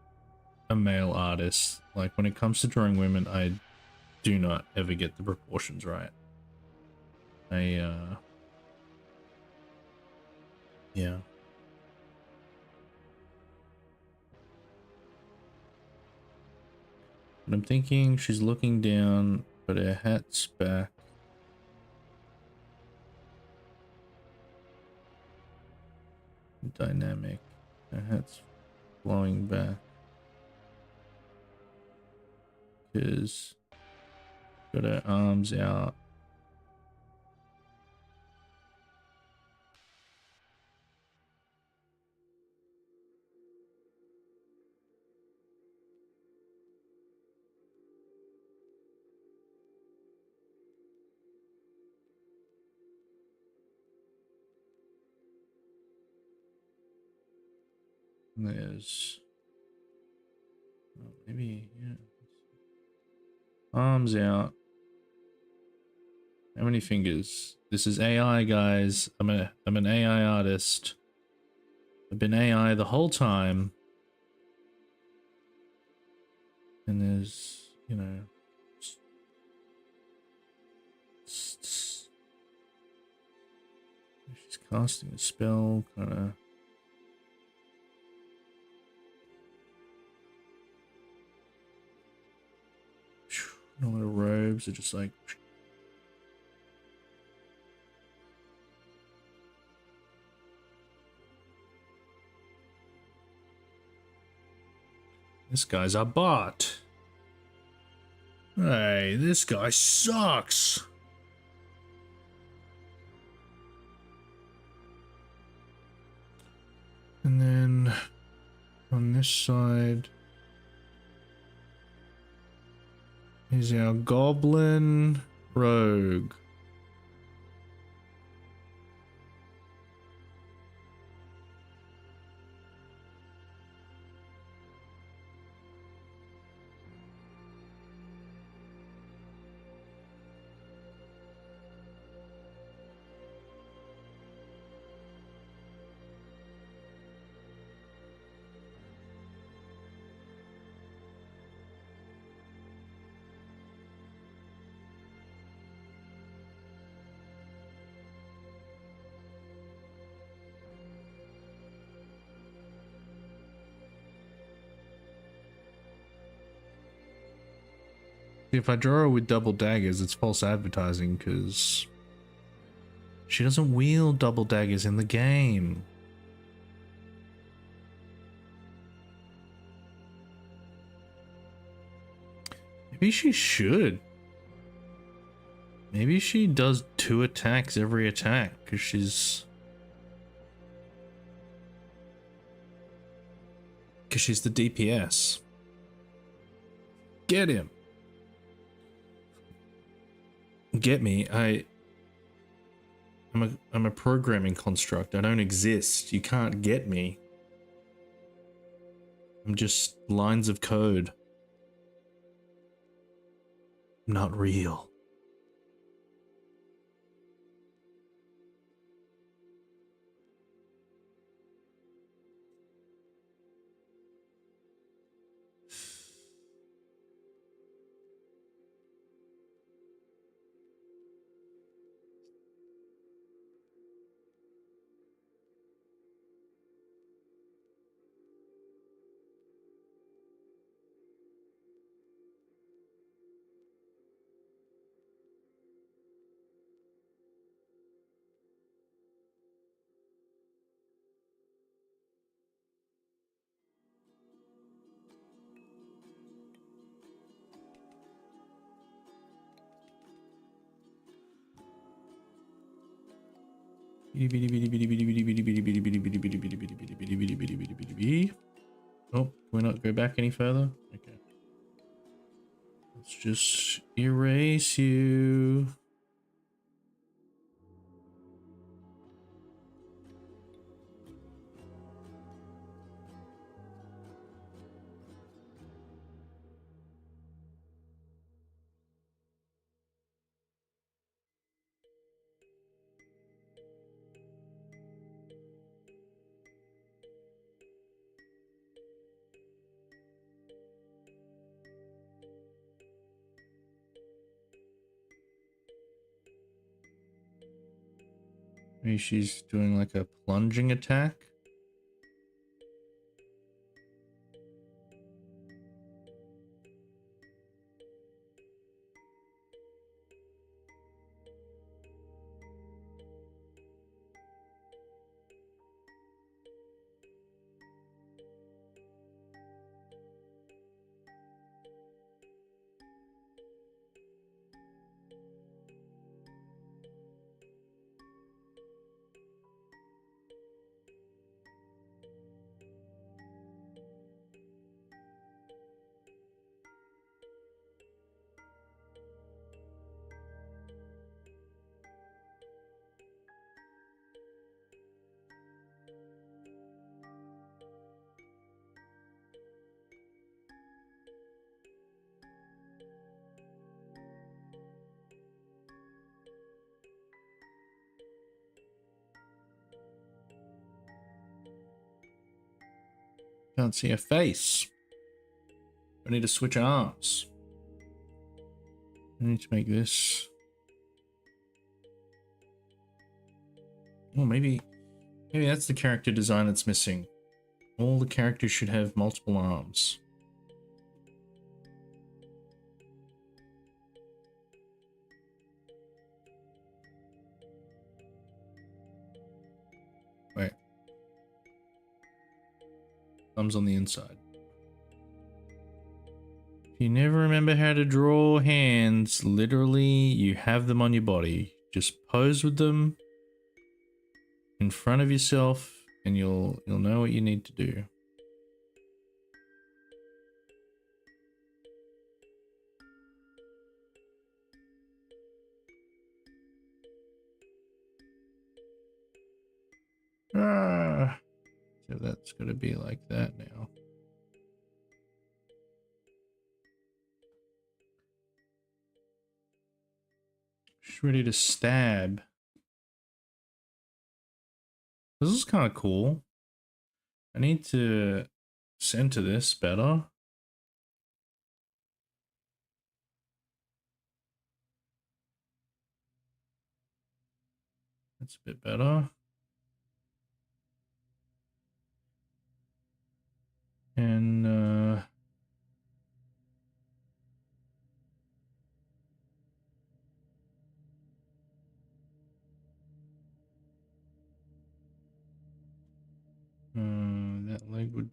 a male artist. Like when it comes to drawing women, I do not ever get the proportions right. Yeah. But I'm thinking she's looking down, but her hat's back. Dynamic. Her hat's flowing back. Because got her arms out. There's maybe, yeah. Arms out. How many fingers? This is AI, guys. I'm an AI artist. I've been AI the whole time. And there's, you know, she's casting a spell, kind of. All her robes are just like. This guy's a bot. Hey, this guy sucks. And then on this side is our goblin rogue. If I draw her with double daggers, it's false advertising because she doesn't wield double daggers in the game. Maybe she should. Maybe she does 2 attacks every attack because she's the DPS. Get him. Get me. I'm a programming construct. I don't exist. You can't get me. I'm just lines of code. Not real. Oh, can we not go back any further? Okay. Let's just erase you. Maybe she's doing like a plunging attack. Can't see her face. I need to switch arms. I need to make this. Oh, maybe that's the character design that's missing. All the characters should have multiple arms. Wait. Thumbs on the inside. If you never remember how to draw hands, literally you have them on your body. Just pose with them in front of yourself and you'll know what you need to do. Ah, so that's gonna be like that now. She's ready to stab. This is kind of cool. I need to center this better. That's a bit better. And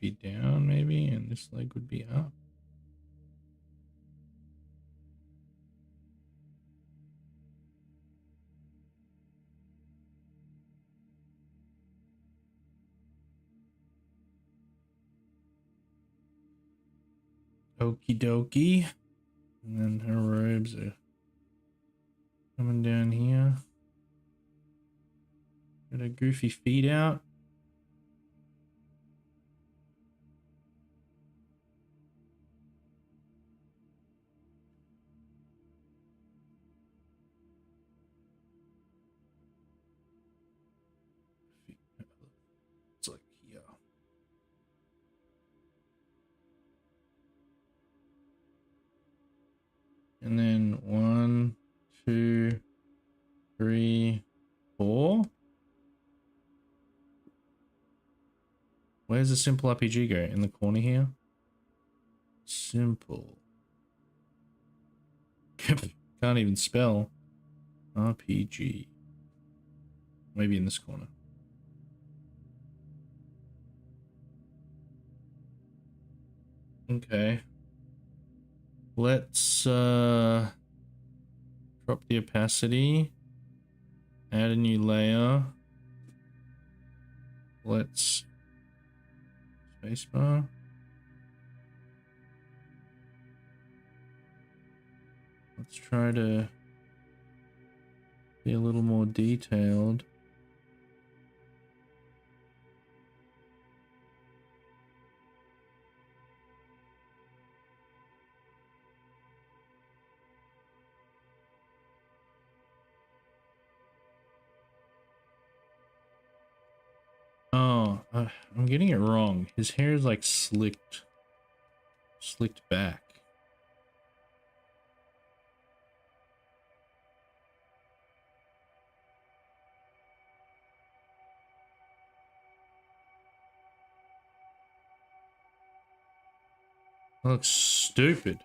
be down maybe, and this leg would be up. Okie dokie. And then her robes are coming down here. Got her goofy feet out. It's like here. And then 1, 2, 3, 4. Where's the simple RPG go? In the corner here? Simple. Can't even spell. RPG. Maybe in this corner. Okay. Let's drop the opacity. Add a new layer. Let's spacebar. Let's try to be a little more detailed. Oh, I'm getting it wrong. His hair is like slicked back. That looks stupid.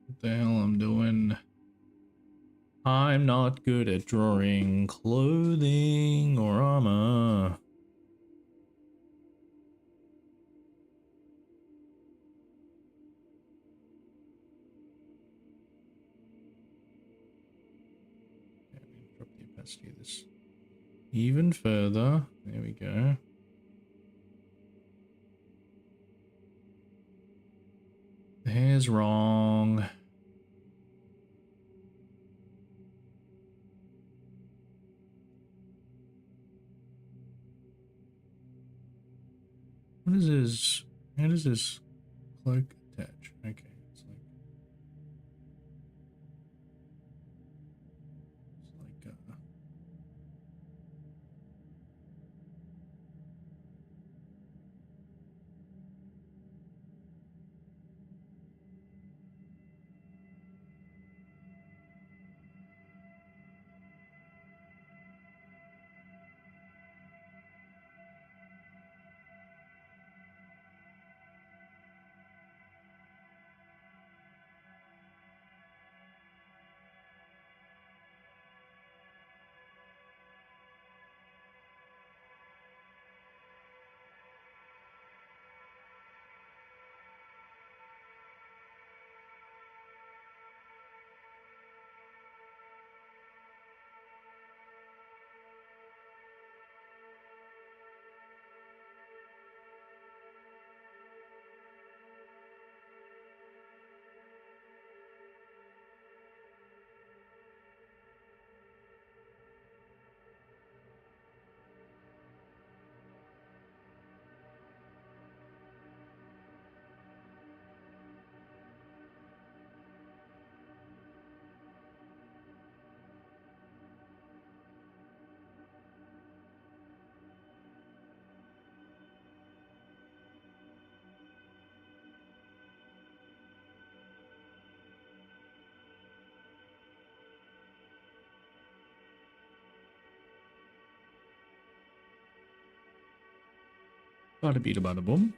What the hell I'm doing? I'm not good at drawing clothing or armor. Drop the opacity of this even further. There we go. The hair's wrong. What is this? How does this cloak attach? Okay, it's like Bada bada bada boom.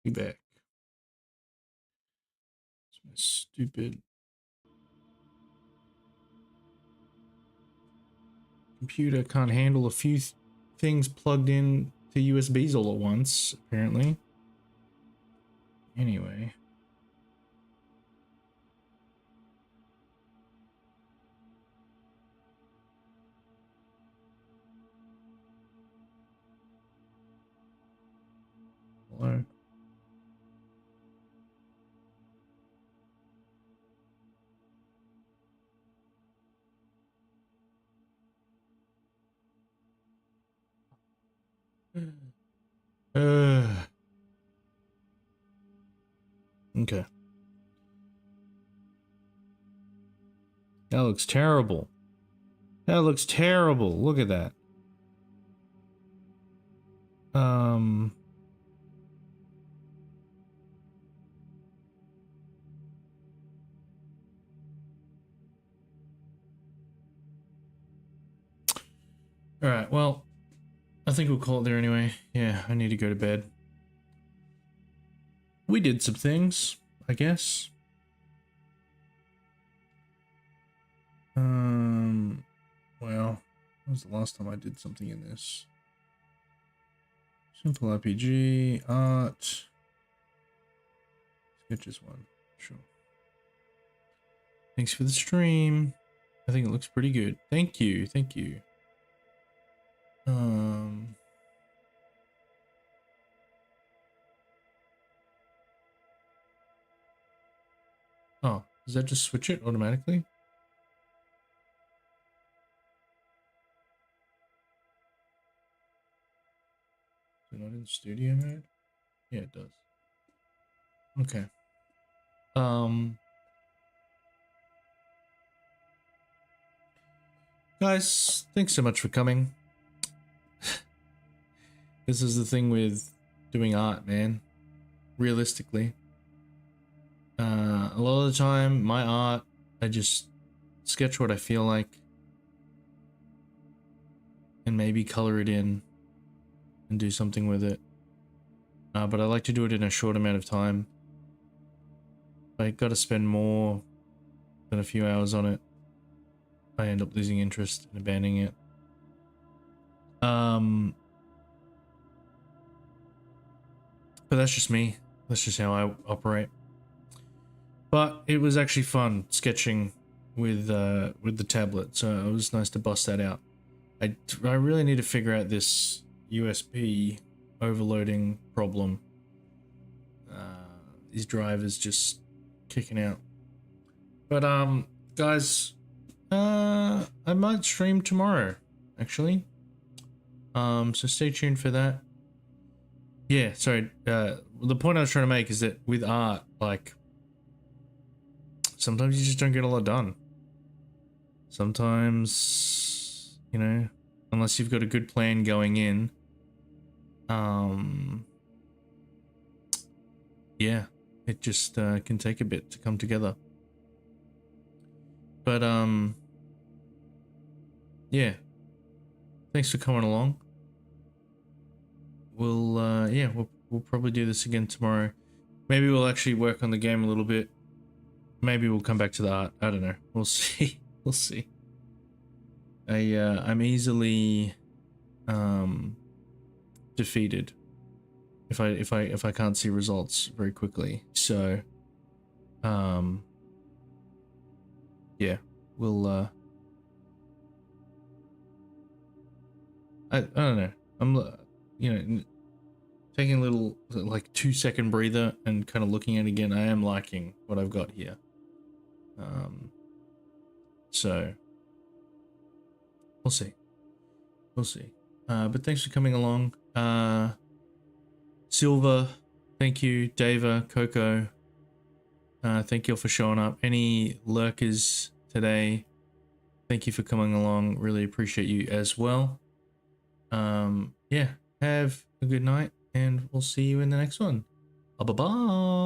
Be back. It's my stupid computer can't handle a few things plugged in to USBs all at once, apparently. Anyway. Hello. Okay. That looks terrible. That looks terrible. Look at that. All right. Well, I think we'll call it there anyway. Yeah, I need to go to bed. We did some things, I guess. Well, when was the last time I did something in this? Simple RPG, art, sketches one, sure. Thanks for the stream. I think it looks pretty good. Thank you, thank you. Oh, does that just switch it automatically? Is it not in studio mode? Yeah, it does. Okay. Guys, thanks so much for coming. This is the thing with doing art, man. Realistically. A lot of the time, my art, I just sketch what I feel like and maybe color it in and do something with it. But I like to do it in a short amount of time. I got to spend more than a few hours on it, I end up losing interest and abandoning it. But that's just me. That's just how I operate. But it was actually fun sketching with the tablet, so it was nice to bust that out. I really need to figure out this USB overloading problem. These drivers just kicking out. But guys, I might stream tomorrow, actually. So stay tuned for that. Yeah, sorry. The point I was trying to make is that with art, like, sometimes you just don't get a lot done. Sometimes, you know, unless you've got a good plan going in, yeah, it just can take a bit to come together. But yeah, thanks for coming along. We'll yeah, we'll probably do this again tomorrow. Maybe we'll actually work on the game a little bit. Maybe we'll come back to the art. I don't know. We'll see. We'll see. I'm easily defeated if I can't see results very quickly. So yeah, we'll I don't know. I'm you know, taking a little like 2-second breather and kind of looking at it again. I am liking what I've got here. So we'll see. We'll see. But thanks for coming along. Silver, thank you. Dava, Coco, thank you all for showing up. Any lurkers today, thank you for coming along. Really appreciate you as well. Yeah, have a good night and we'll see you in the next one. Bye-bye.